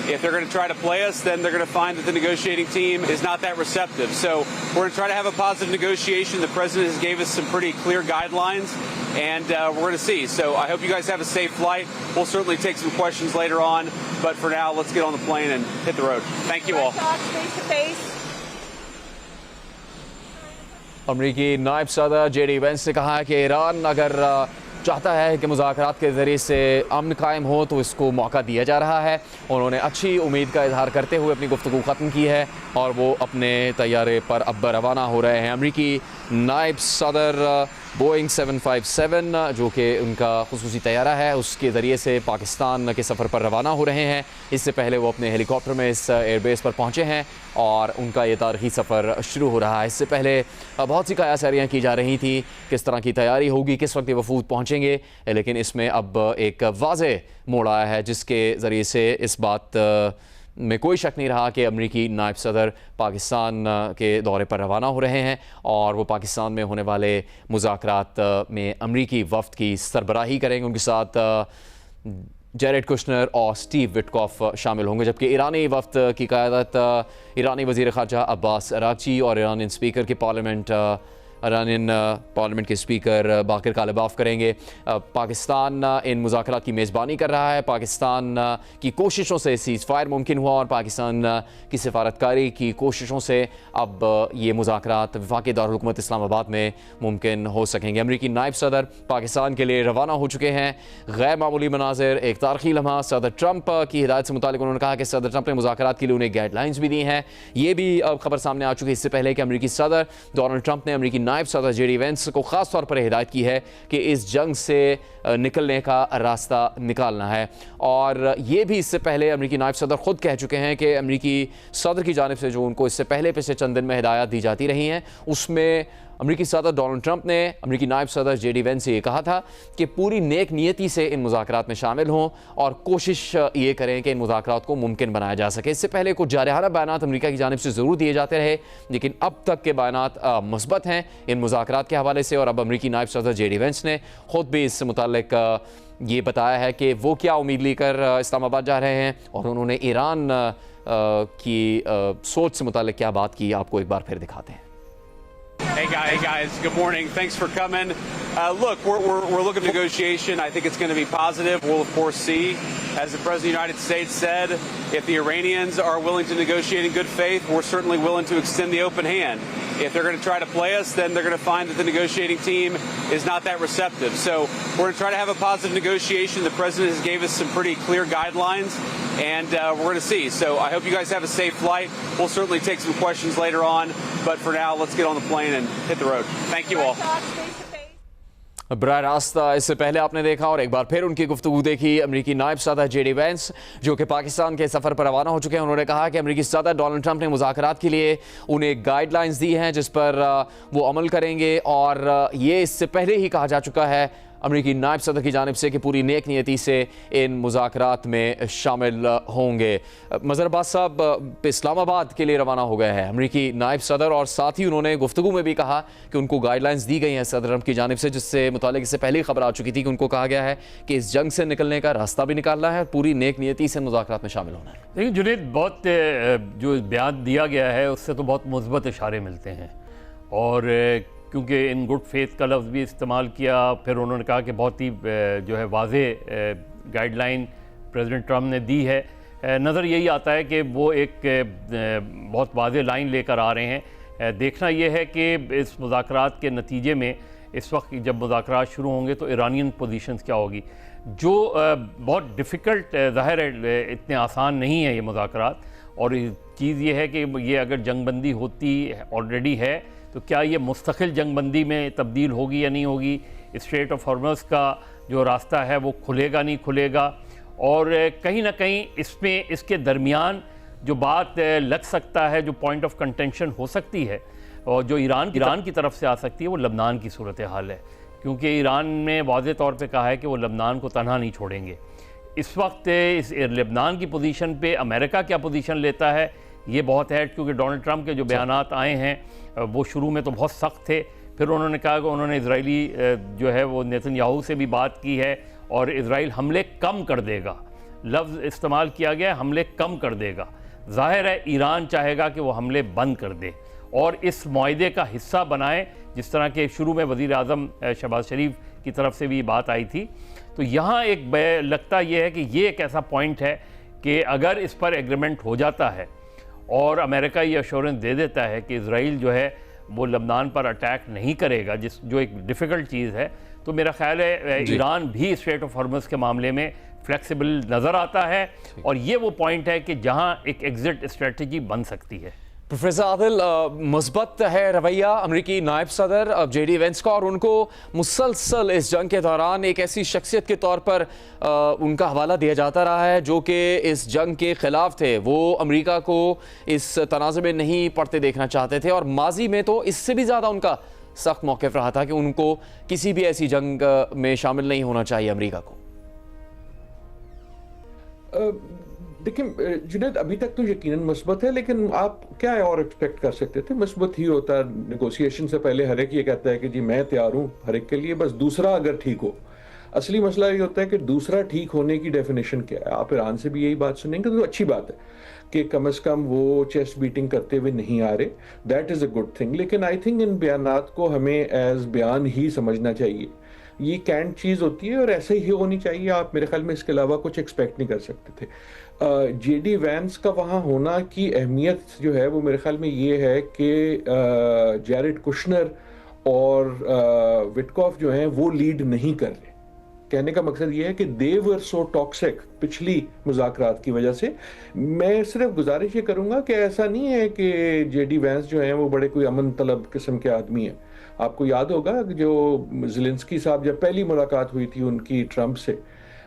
Speaker 5: If they're going to try to play us, then they're going to find that the negotiating team is not that receptive. So we're going to try to have a positive negotiation. The president has gave us some pretty clear guidelines, and we're going to see. So I hope you guys have a safe flight. We'll certainly take some questions later on, but for now, let's get on the plane and hit the road. Thank you all.
Speaker 1: अमेरिकी नायब सदर JD Vance ने कहा है कि Iran अगर चाहता है कि मुज़ाकरात के ज़रिए से अमन कायम हो तो इसको मौका दिया जा रहा है। उन्होंने अच्छी उम्मीद का इजहार करते हुए अपनी गुफ्तगू ख़त्म की है और वो अपने तैयारे पर अब रवाना हो रहे हैं। अमेरिकी नायब सदर बोइंग 757 जो कि उनका खुसूसी तैयारा है, उसके ज़रिए से पाकिस्तान के सफ़र पर रवाना हो रहे हैं। इससे पहले वो अपने हेलीकॉप्टर में इस एयरबेस पर पहुँचे हैं और उनका ये तारीख़ी सफ़र शुरू हो रहा है। इससे पहले बहुत सी कयासारियाँ की जा रही थी, किस तरह की तैयारी होगी, किस वक्त ये वफूद पहुँचेंगे, लेकिन इसमें अब एक वाज़े मोड़ आया है जिसके ज़रिए से इस बात में कोई शक नहीं रहा कि अमेरिकी नायब सदर पाकिस्तान के दौरे पर रवाना हो रहे हैं और वो पाकिस्तान में होने वाले मुज़ाकरात में अमेरिकी वफ़द की सरबराही करेंगे। उनके साथ जेरेड कुशनर और स्टीव विटकॉफ शामिल होंगे, जबकि ईरानी वफ़द की क़यादत ईरानी वज़ीर ख़ारजा अब्बास अराग़ची और ईरानी स्पीकर के ईरानियन पार्लियामेंट के स्पीकर बाकिर कालिबाफ करेंगे। पाकिस्तान इन मुज़ाकरात की मेज़बानी कर रहा है। पाकिस्तान की कोशिशों से सीज़ फायर मुमकिन हुआ और पाकिस्तान की सिफारतकारी की कोशिशों से अब ये मुज़ाकरात वफाकी दारुल-हुकूमत इस्लामाबाद में मुमकिन हो सकेंगे। अमेरिकी नायब सदर पाकिस्तान के लिए रवाना हो चुके हैं। गैर मामूली मनाज़िर, एक तारीख़ी लम्हा। सदर ट्रंप की हिदायत से मुतालिक उन्होंने कहा कि सदर ट्रंप ने मुज़ाकरात के लिए उन्हें गाइडलाइंस भी दी हैं। ये भी अब खबर सामने आ चुकी है इससे पहले कि अमेरिकी सदर डोनाल्ड ट्रंप ने अमेरिकी नायब सदर जेडी वेंस को ख़ास तौर पर हिदायत की है कि इस जंग से निकलने का रास्ता निकालना है। और ये भी इससे पहले अमेरिकी नायब सदर ख़ुद कह चुके हैं कि अमेरिकी सदर की जानिब से जो उनको इससे पहले पिछले चंद दिन में हिदायत दी जाती रही हैं, उसमें अमेरिकी सदर डोनाल्ड ट्रंप ने अमेरिकी नायब सदर जेडी वेंस से ये कहा था कि पूरी नेक नियति से इन मुज़ाकरात में शामिल हों और कोशिश ये करें कि इन मुज़ाकरात को मुमकिन बनाया जा सके। इससे पहले कुछ जारहाना बयानात अमेरिका की जानिब से ज़रूर दिए जाते रहे, लेकिन अब तक के बयानात मुस्बत हैं इन मुज़ाकरात के हवाले से। और अब अमेरिकी नायब सदर जेडी वेंस ने ख़ुद भी इससे मुताल्लिक ये बताया है कि वो क्या उम्मीद लेकर इस्लामाबाद जा रहे हैं और उन्होंने ईरान की सोच से मुताल्लिक क्या बात की, आपको एक बार फिर दिखाते हैं।
Speaker 5: Hey guys, good morning. Thanks for coming. Look, we're looking at negotiation. I think it's going to be positive. We'll of course see. As the President of the United States said, if the Iranians are willing to negotiate in good faith, we're certainly willing to extend the open hand. If they're going to try to play us, then they're going to find that the negotiating team is not that receptive. So we're going to try to have a positive negotiation. The President has gave us some pretty clear guidelines, and we're going to see. So I hope you guys have a safe flight. We'll certainly take some questions later on, but for now, let's get on the plane and hit the road. Thank you all.
Speaker 1: बराह रास्त इससे पहले आपने देखा और एक बार फिर उनकी गुफ्तगू देखी अमरीकी नायब सदर जेडी वैंस, जो कि पाकिस्तान के सफ़र पर रवाना हो चुके हैं। उन्होंने कहा कि अमरीकी सदर डोनाल्ड ट्रंप ने मुज़ाकरात के लिए उन्हें गाइडलाइंस दी हैं जिस पर वो अमल करेंगे, और ये इससे पहले ही कहा जा चुका है अमरीकी नायब सदर की जानिब से कि पूरी नेक नियति से इन मुज़ाकरात में शामिल होंगे। मज़हर अब्बास साहब इस्लामाबाद के लिए रवाना हो गए हैं अमरीकी नायब सदर, और साथ ही उन्होंने गुफ्तगू में भी कहा कि उनको गाइडलाइंस दी गई हैं सदर ट्रंप की जानिब से, जिससे मुतालिक इससे पहले ही खबर आ चुकी थी कि उनको कहा गया है कि इस जंग से निकलने का रास्ता भी निकालना है, पूरी नेक नियति से मुज़ाकरात में शामिल होना है।
Speaker 6: लेकिन जुनैद, बहुत जो बयान दिया गया है उससे तो बहुत मुस्बत इशारे मिलते हैं, और क्योंकि इन गुड फेथ का लफ्ज़ भी इस्तेमाल किया, फिर उन्होंने कहा कि बहुत ही जो है वाज़े गाइडलाइन प्रेसिडेंट ट्रंप ने दी है। नज़र यही आता है कि वो एक बहुत वाज़े लाइन लेकर आ रहे हैं। देखना यह है कि इस मुज़ाकरात के नतीजे में इस वक्त जब मुज़ाकरात शुरू होंगे तो ईरानियन पोजीशंस क्या होगी, जो बहुत डिफ़िकल्ट, ज़ाहिर है इतने आसान नहीं है ये मुज़ाकरात। और चीज़ ये है कि ये अगर जंगबंदी होती ऑलरेडी है तो क्या ये मुस्तकिल जंगबंदी में तब्दील होगी या नहीं होगी, स्ट्रेट ऑफ हॉर्मज़ का जो रास्ता है वो खुलेगा नहीं खुलेगा, और कहीं ना कहीं इसमें इसके दरमियान जो बात लग सकता है, जो पॉइंट ऑफ कंटेंशन हो सकती है और जो ईरान की तरफ से आ सकती है, वो लबनान की सूरत हाल है। क्योंकि ईरान ने वाज़े तौर पे कहा है कि वो लबनान को तनहा नहीं छोड़ेंगे। इस वक्त इस लबनान की पोजीशन पे अमेरिका क्या पोजीशन लेता है ये बहुत है, क्योंकि डोनाल्ड ट्रंप के जो बयानात आए हैं वो शुरू में तो बहुत सख्त थे, फिर उन्होंने कहा कि उन्होंने इजरायली जो है वो नेतन्याहू से भी बात की है और इजराइल हमले कम कर देगा, लफ्ज़ इस्तेमाल किया गया है, हमले कम कर देगा। ज़ाहिर है ईरान चाहेगा कि वो हमले बंद कर दे और इस मुआहदे का हिस्सा बनाए, जिस तरह के शुरू में वज़ीर आज़म शहबाज शरीफ की तरफ से भी बात आई थी। तो यहाँ एक लगता यह है कि ये एक ऐसा पॉइंट है कि अगर इस पर एग्रीमेंट हो जाता है और अमेरिका ये अश्योरेंस दे देता है कि इजराइल जो है वो लबनान पर अटैक नहीं करेगा, जो एक डिफ़िकल्ट चीज़ है, तो मेरा ख्याल है ईरान भी स्ट्रेट ऑफ हॉर्मज़ के मामले में फ्लेक्सिबल नज़र आता है, और ये वो पॉइंट है कि जहाँ एक एग्जिट स्ट्रेटजी बन सकती है।
Speaker 1: प्रोफेसर आदिल, मुस्बत है रवैया अमरीकी नायब सदर जेडी वेंस का, और उनको मुसलसल इस जंग के दौरान एक ऐसी शख्सियत के तौर पर उनका हवाला दिया जाता रहा है जो कि इस जंग के ख़िलाफ़ थे। वो अमेरिका को इस तनाज़े में नहीं पड़ते देखना चाहते थे, और माजी में तो इससे भी ज़्यादा उनका सख्त मौक़िफ़ रहा था कि उनको किसी भी ऐसी जंग में शामिल नहीं होना चाहिए अमेरिका को।
Speaker 2: देखिए जुनैद, अभी तक तो यकीनन मुस्बत है, लेकिन आप क्या और एक्सपेक्ट कर सकते थे? मुस्बत ही होता है। नेगोशिएशन से पहले हर एक ये कहता है कि जी मैं तैयार हूँ हर एक के लिए, बस दूसरा अगर ठीक हो। असली मसला ये होता है कि दूसरा ठीक होने की डेफिनेशन क्या है। आप ईरान से भी यही बात सुनेंगे तो अच्छी बात है कि कम से कम वो चेस्ट बीटिंग करते हुए नहीं आ रहे, that is a good thing. लेकिन आई थिंक इन बयानात को हमें एज बयान ही समझना चाहिए। ये कैंट चीज़ होती है और ऐसे ही होनी चाहिए। आप मेरे ख्याल में इसके अलावा कुछ एक्सपेक्ट नहीं कर सकते थे। जेडी वैंस का वहाँ होना की अहमियत जो है वो मेरे ख्याल में ये है कि जैरेड कुशनर और विटकॉफ जो हैं वो लीड नहीं कर रहे। कहने का मकसद ये है कि दे वर सो टॉक्सिक पिछली मुज़ाकरात की वजह से। मैं सिर्फ गुजारिश ये करूँगा कि ऐसा नहीं है कि जेडी वैंस जो हैं वो बड़े कोई अमन तलब किस्म के आदमी हैं। आपको याद होगा कि जो ज़ेलेंस्की साहब जब पहली मुलाकात हुई थी उनकी ट्रंप से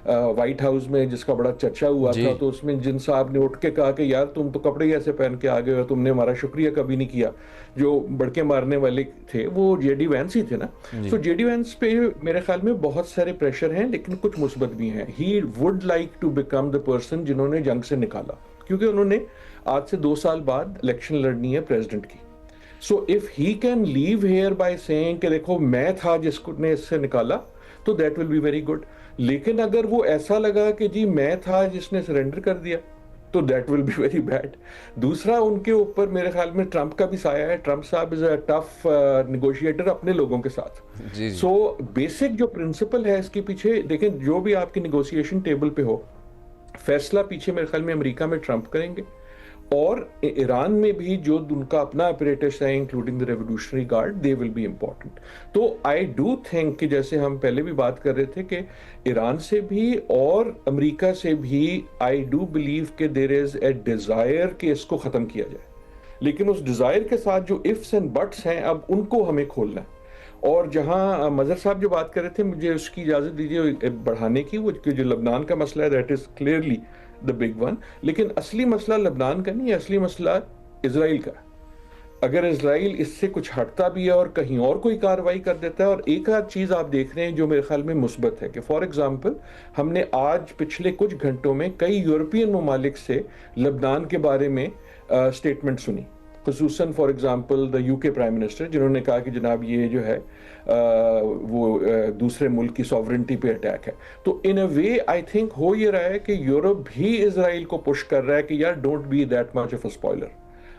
Speaker 2: वाइट हाउस में, जिसका बड़ा चर्चा हुआ था, तो उसमें जिन साहब ने उठ के कहा कि यार तुम तो कपड़े ऐसे पहन के आ गए हो, तुमने हमारा शुक्रिया कभी नहीं किया, जो बड़के मारने वाले थे वो जेडी वैंस ही थे ना। तो जेडी वैंस पे मेरे ख्याल में बहुत सारे प्रेशर हैं, लेकिन कुछ मुस्बत भी हैं। He would like to become the person जिन्होंने जंग से निकाला, क्योंकि उन्होंने आज से 2 साल बाद इलेक्शन लड़नी है प्रेसिडेंट की। So if he can leave here by saying कि देखो मैं था जिसने इससे निकाला, तो that will be very good. लेकिन अगर वो ऐसा लगा कि जी मैं था जिसने सरेंडर कर दिया, तो that will be very bad. दूसरा, उनके ऊपर मेरे ख्याल में ट्रंप का भी साया है। ट्रंप साहब इज अ टफ नेगोशिएटर अपने लोगों के साथ। सो बेसिक जो प्रिंसिपल है इसके पीछे, देखें जो भी आपकी नेगोशिएशन टेबल पे हो, फैसला पीछे मेरे ख्याल में अमेरिका में ट्रंप करेंगे, और ईरान में भी जो उनका अपना अपरेटस है including the revolutionary guard, they will be important. तो आई डू थिंक कि जैसे हम पहले भी बात कर रहे थे कि ईरान से भी और अमेरिका से भी आई डू बिलीव कि देयर इज ए डिजायर कि इसको खत्म किया जाए, लेकिन उस डिजायर के साथ जो इफ्स एंड बट्स हैं अब उनको हमें खोलना है। और जहां मजहर साहब जो बात कर रहे थे, मुझे उसकी इजाज़त दीजिए बढ़ाने की, वो जो लबनान का मसला है that is clearly the big one, लेकिन असली मसला लबनान का नहीं है, असली मसला इजराइल का। अगर इजराइल इससे कुछ हटता भी है और कहीं और कोई कार्रवाई कर देता है, और एक आध चीज़ आप देख रहे हैं जो मेरे ख्याल में मुस्बत है कि फॉर एग्जांपल हमने आज पिछले कुछ घंटों में कई यूरोपियन ममालिक से लबनान के बारे में स्टेटमेंट सुनी, खुसूसन for example the UK prime minister, जिन्होंने कहा कि जनाब ये जो है दूसरे मुल्क की सॉवरेंटी पे अटैक है। तो इन अ वे आई थिंक हो ये रहा है कि यूरोप भी इजराइल को पुश कर रहा है कि यार don't be that much of a spoiler.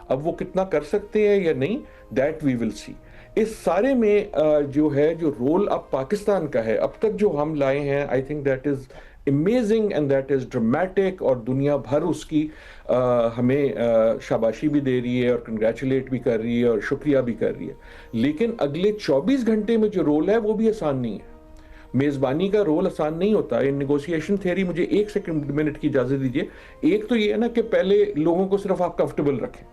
Speaker 2: अब वो कितना कर सकते हैं या नहीं, दैट वी विल सी। इस सारे में जो रोल अब पाकिस्तान का है, अब तक जो हम लाए हैं, I think that is amazing and that is dramatic, और दुनिया भर उसकी हमें शाबाशी भी दे रही है और कंग्रेचुलेट भी कर रही है और शुक्रिया भी कर रही है। लेकिन अगले 24 घंटे में जो रोल है वो भी आसान नहीं है। मेज़बानी का रोल आसान नहीं होता। इन नेगोशिएशन थियरी, मुझे एक मिनट की इजाज़त दीजिए। एक तो ये है ना कि पहले लोगों को सिर्फ आप कंफर्टेबल रखें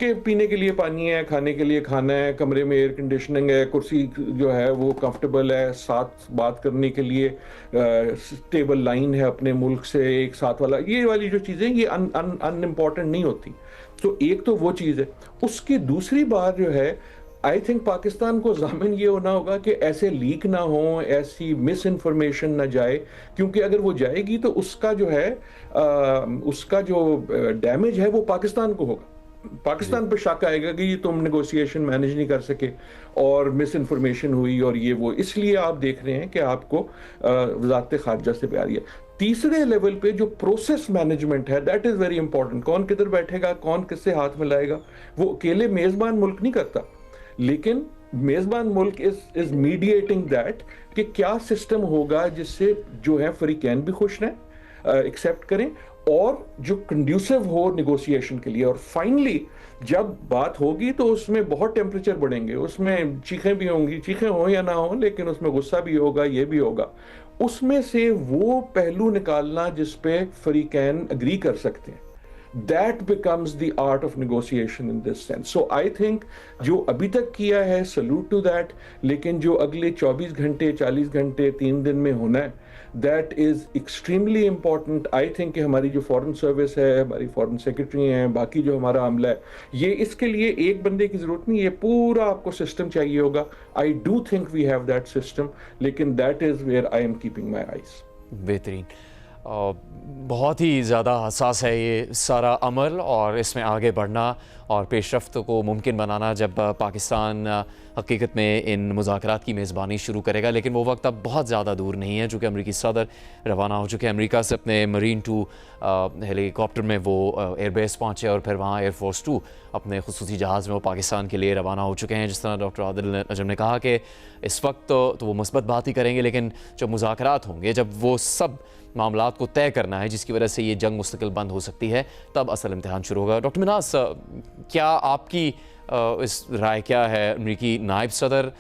Speaker 2: कि पीने के लिए पानी है, खाने के लिए खाना है, कमरे में एयर कंडीशनिंग है, कुर्सी जो है वो कंफर्टेबल है, साथ बात करने के लिए स्टेबल लाइन है अपने मुल्क से एक साथ वाला, ये वाली जो चीज़ें ये अनइम्पॉर्टेंट नहीं होती। तो एक तो वो चीज़ है। उसकी दूसरी बात जो है, आई थिंक पाकिस्तान को ज़ामिन ये होना होगा कि ऐसे लीक ना हो, ऐसी मिस इन्फॉर्मेशन ना जाए, क्योंकि अगर वो जाएगी तो उसका जो है उसका जो डैमेज है वो पाकिस्तान को होगा। पाकिस्तान पर शक आएगा कि ये तुम नेगोशिएशन मैनेज नहीं कर सके और मिस इन्फॉर्मेशन हुई और ये वो। इसलिए आप देख रहे हैं कि आपको वज़ारत ख़ारिजा से प्यारी है। तीसरे लेवल पे जो प्रोसेस मैनेजमेंट है, दैट इज़ वेरी इंपॉर्टेंट। कौन किधर बैठेगा, कौन किससे हाथ मिलाएगा, वो अकेले मेज़बान मुल्क नहीं करता, लेकिन मेज़बान मुल्क इज मीडिएटिंग दैट कि क्या सिस्टम होगा जिससे जो है फ़रीक़ैन भी खुश रहें, एक्सेप्ट करें, और जो कंड्यूसिव हो नेगोशिएशन के लिए। और फाइनली जब बात होगी तो उसमें बहुत टेम्परेचर बढ़ेंगे, उसमें चीखें भी होंगी, चीखें हो या ना हो, लेकिन उसमें गुस्सा भी होगा, ये भी होगा। उसमें से वो पहलू निकालना जिस पे फरीकैन अग्री कर सकते हैं, that becomes the art of negotiation in this sense. So I think जो अभी तक किया है, salute to that, लेकिन जो अगले 24 घंटे, 40 घंटे, 3 दिन में होना है, that is extremely important. I think कि हमारी जो फॉरेन सर्विस है, हमारी फॉरेन सेक्रेटरी हैं, बाकी जो हमारा अमला है, ये इसके लिए एक बंदे की ज़रूरत नहीं, ये पूरा आपको सिस्टम चाहिए होगा। I do think we have that system, लेकिन that is where I am keeping my eyes.
Speaker 1: बेहतरीन। बहुत ही ज़्यादा हसास है ये सारा अमल, और इसमें आगे बढ़ना और पेशरफ्त को मुमकिन बनाना जब पाकिस्तान हकीकत में इन मुज़ाकरात की मेज़बानी शुरू करेगा। लेकिन वो वक्त अब बहुत ज़्यादा दूर नहीं है, चूँकि अमरीकी सदर रवाना हो चुके हैं अमेरिका से। अपने मरीन 2 हेलीकॉप्टर में वो एयरबेस पहुँचे और फिर वहाँ एयरफोर्स 2 अपने खुसूसी जहाज़ में वो पाकिस्तान के लिए रवाना हो चुके हैं। जिस तरह डॉक्टर आदिल नजम ने कहा कि इस वक्त तो वो मुस्बत बात ही करेंगे, लेकिन जब मुज़ाकरात होंगे, जब वो सब मामलात को तय करना है जिसकी वजह से ये जंग मुस्तकिल बंद हो सकती है, तब असल इम्तिहान शुरू होगा। डॉक्टर मिन्हास, क्या आपकी इस राय क्या है अमरीकी नायब सदर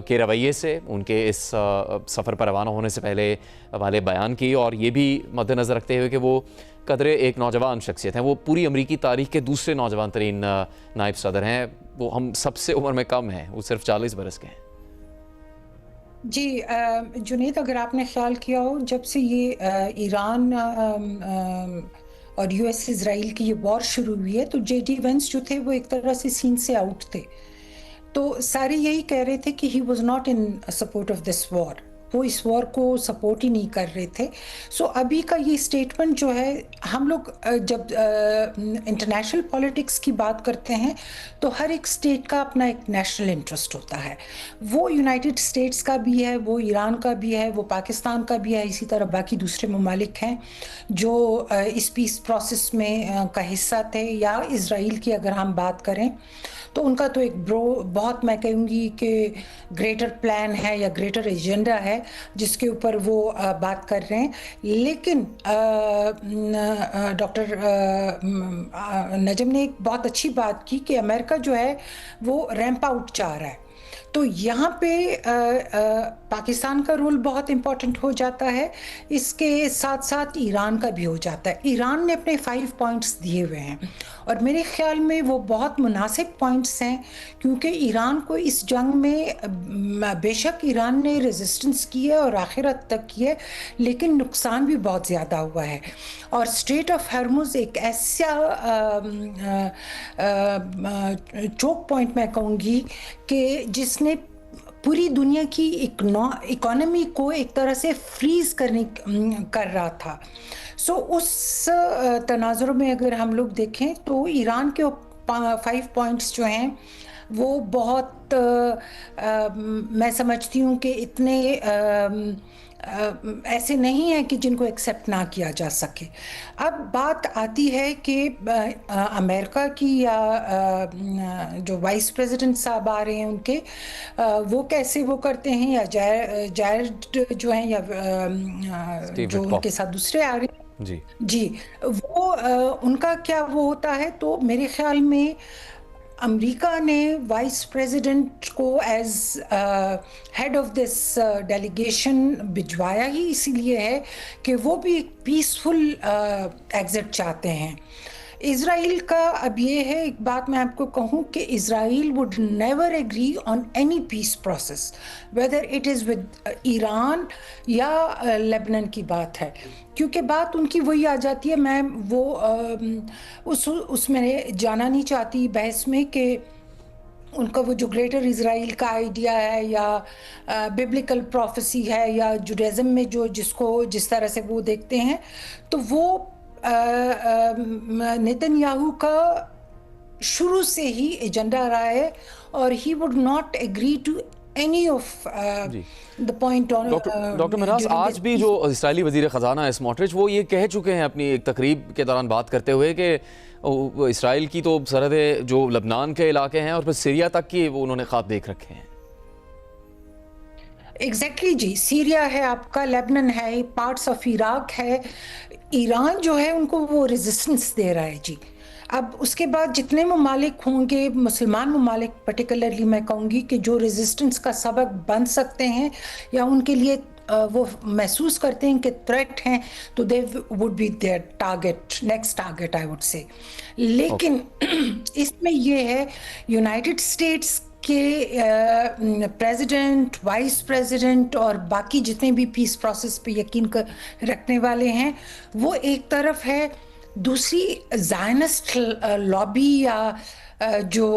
Speaker 1: के रवैये से, उनके इस सफ़र पर रवाना होने से पहले वाले बयान की, और ये भी मद्देनज़र रखते हुए कि वो कदरे एक नौजवान शख्सियत हैं, वो पूरी अमरीकी तारीख के दूसरे नौजवान तरीन नायब सदर हैं, वो हम सबसे उम्र में कम हैं, वो सिर्फ 40 बरस के हैं।
Speaker 4: जी जुनैद, अगर आपने ख्याल किया हो, जब से ये ईरान और यूएस इजराइल की ये वॉर शुरू हुई है, तो जेडी वेंस जो थे वो एक तरह से सीन से आउट थे। तो सारे यही कह रहे थे कि he was not in support of this war, वो इस वॉर को सपोर्ट ही नहीं कर रहे थे। सो अभी का ये स्टेटमेंट जो है, हम लोग जब इंटरनेशनल पॉलिटिक्स की बात करते हैं तो हर एक स्टेट का अपना एक नेशनल इंटरेस्ट होता है। वो यूनाइटेड स्टेट्स का भी है, वो ईरान का भी है, वो पाकिस्तान का भी है, इसी तरह बाकी दूसरे ममालिक हैं जो इस पीस प्रोसेस में का हिस्सा थे। या इजराइल की अगर हम बात करें तो उनका तो एक बहुत, मैं कहूँगी कि ग्रेटर प्लान है या ग्रेटर एजेंडा है जिसके ऊपर वो बात कर रहे हैं। लेकिन डॉक्टर नजम ने एक बहुत अच्छी बात की कि अमेरिका जो है वो रैंप आउट चाह रहा है। तो यहाँ पे पाकिस्तान का रोल बहुत इम्पोर्टेंट हो जाता है, इसके साथ साथ ईरान का भी हो जाता है। ईरान ने अपने 5 पॉइंट्स दिए हुए हैं और मेरे ख्याल में वो बहुत मुनासिब पॉइंट्स हैं, क्योंकि ईरान को इस जंग में बेशक ईरान ने रेजिस्टेंस की है और आखिरत तक की है, लेकिन नुकसान भी बहुत ज़्यादा हुआ है। और स्ट्रेट ऑफ हॉर्मुज़ एक ऐसा चोक पॉइंट मैं कहूँगी कि जिसने पूरी दुनिया की इकोनॉमी को एक तरह से फ्रीज कर रहा था। सो उस तनाजुर में अगर हम लोग देखें तो ईरान के 5 पॉइंट्स जो हैं वो बहुत मैं समझती हूँ कि इतने ऐसे नहीं है कि जिनको एक्सेप्ट ना किया जा सके। अब बात आती है कि अमेरिका की या जो वाइस प्रेसिडेंट साहब आ रहे हैं उनके वो कैसे वो करते हैं, या जायद जो हैं या जो उनके साथ दूसरे आ रहे हैं जी वो उनका क्या वो होता है। तो मेरे ख्याल में अमेरिका ने वाइस प्रेसिडेंट को as head of this delegation भिजवाया ही इसीलिए है कि वो भी एक पीसफुल एग्जिट चाहते हैं। इज़राइल का अब ये है, एक बात मैं आपको कहूँ कि Israel would never agree on any peace process, whether it is with Iran या लेबनान की बात है, क्योंकि बात उनकी वही आ जाती है। मैं वो उसमें जाना नहीं चाहती बहस में कि उनका वो जो ग्रेटर इज़राइल का आइडिया है या बिब्लिकल प्रोफेसी है या जुडाइज़म में जो जिस तरह से वो देखते हैं, तो वो नेतन्याहू का शुरू से ही एजेंडा रहा है और he would not agree to any of the point on.
Speaker 1: Doctor Minhas, आज भी जो इस्राएली वजीर ख़जाना है स्मोट्रिच, वो ये कह चुके हैं अपनी एक तकरीब के दौरान बात करते हुए कि इस्राएल की तो सरहदें जो लबनान के इलाके हैं और फिर सीरिया तक की वो उन्होंने ख्वाब देख रखे हैं।
Speaker 4: एग्जैक्टली जी, सीरिया है आपका, लेबनान है, पार्ट्स ऑफ इराक है। ईरान जो है उनको वो रेजिस्टेंस दे रहा है जी। अब उसके बाद जितने ममालिक होंगे, मुसलमान ममालिक पर्टिकुलरली मैं कहूँगी कि जो रेजिस्टेंस का सबक बन सकते हैं या उनके लिए वो महसूस करते हैं कि थ्रेट हैं, तो they would be their target, next target I would say. लेकिन इसमें ये है, यूनाइटेड स्टेट्स के प्रेसिडेंट, वाइस प्रेसिडेंट और बाकी जितने भी पीस प्रोसेस पे यकीन रखने वाले हैं, वो एक तरफ है। दूसरी ज़ायनिस्ट लॉबी या जो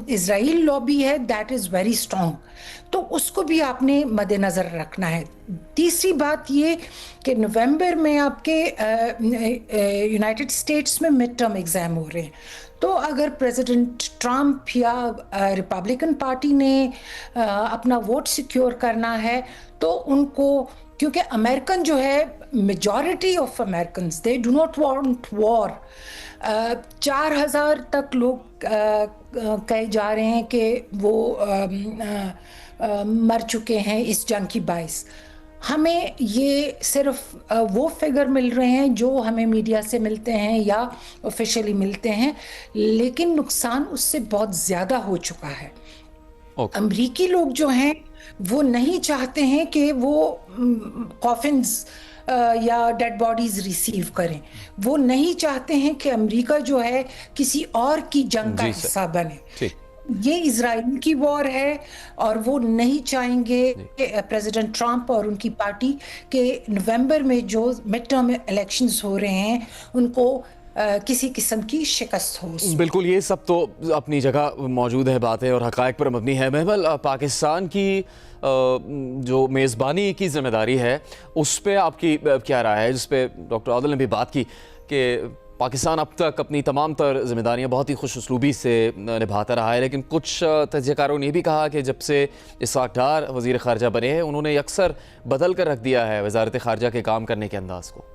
Speaker 4: इज़राइल लॉबी है, दैट इज़ वेरी स्ट्रॉन्ग, तो उसको भी आपने मद्देनज़र रखना है। तीसरी बात ये कि नवंबर में आपके यूनाइटेड स्टेट्स में मिड टर्म एग्ज़ाम हो रहे हैं, तो अगर प्रेसिडेंट ट्रंप या रिपब्लिकन पार्टी ने अपना वोट सिक्योर करना है तो उनको, क्योंकि अमेरिकन जो है, majority of American they do not want war. 4000 तक लोग कहे जा रहे हैं कि वो मर चुके हैं इस जंग की बाइस। हमें ये सिर्फ वो फिगर मिल रहे हैं जो हमें मीडिया से मिलते हैं या ऑफिशियली मिलते हैं, लेकिन नुकसान उससे बहुत ज़्यादा हो चुका है। अमरीकी लोग जो हैं वो नहीं चाहते हैं कि वो कॉफिन्स या डेड बॉडीज रिसीव करें। वो नहीं चाहते हैं कि अमेरिका जो है किसी और की जंग का हिस्सा बने। ये इजराइल की वॉर है और वो नहीं चाहेंगे प्रेसिडेंट ट्रंप और उनकी पार्टी के नवंबर में जो मिड टर्म इलेक्शंस हो रहे हैं उनको किसी किस्म की शिकस्त हो।
Speaker 1: बिल्कुल, ये सब तो अपनी जगह मौजूद है बातें और हक़ाइक़ पर मबनी है। महमल, पाकिस्तान की जो मेज़बानी की जिम्मेदारी है उस पर आपकी क्या राय है, जिस पे डॉक्टर आदिल ने भी बात की कि पाकिस्तान अब तक अपनी तमाम तर जिम्मेदारियाँ बहुत ही खुश उसलूबी से निभाता रहा है, लेकिन कुछ तजज़ियाकारों ने भी कहा कि जब से इसहाक़ डार वज़ीर ख़ारजा बने हैं उन्होंने अक्सर बदल कर रख दिया है वज़ारत ख़ारजा के काम करने के अंदाज़ को।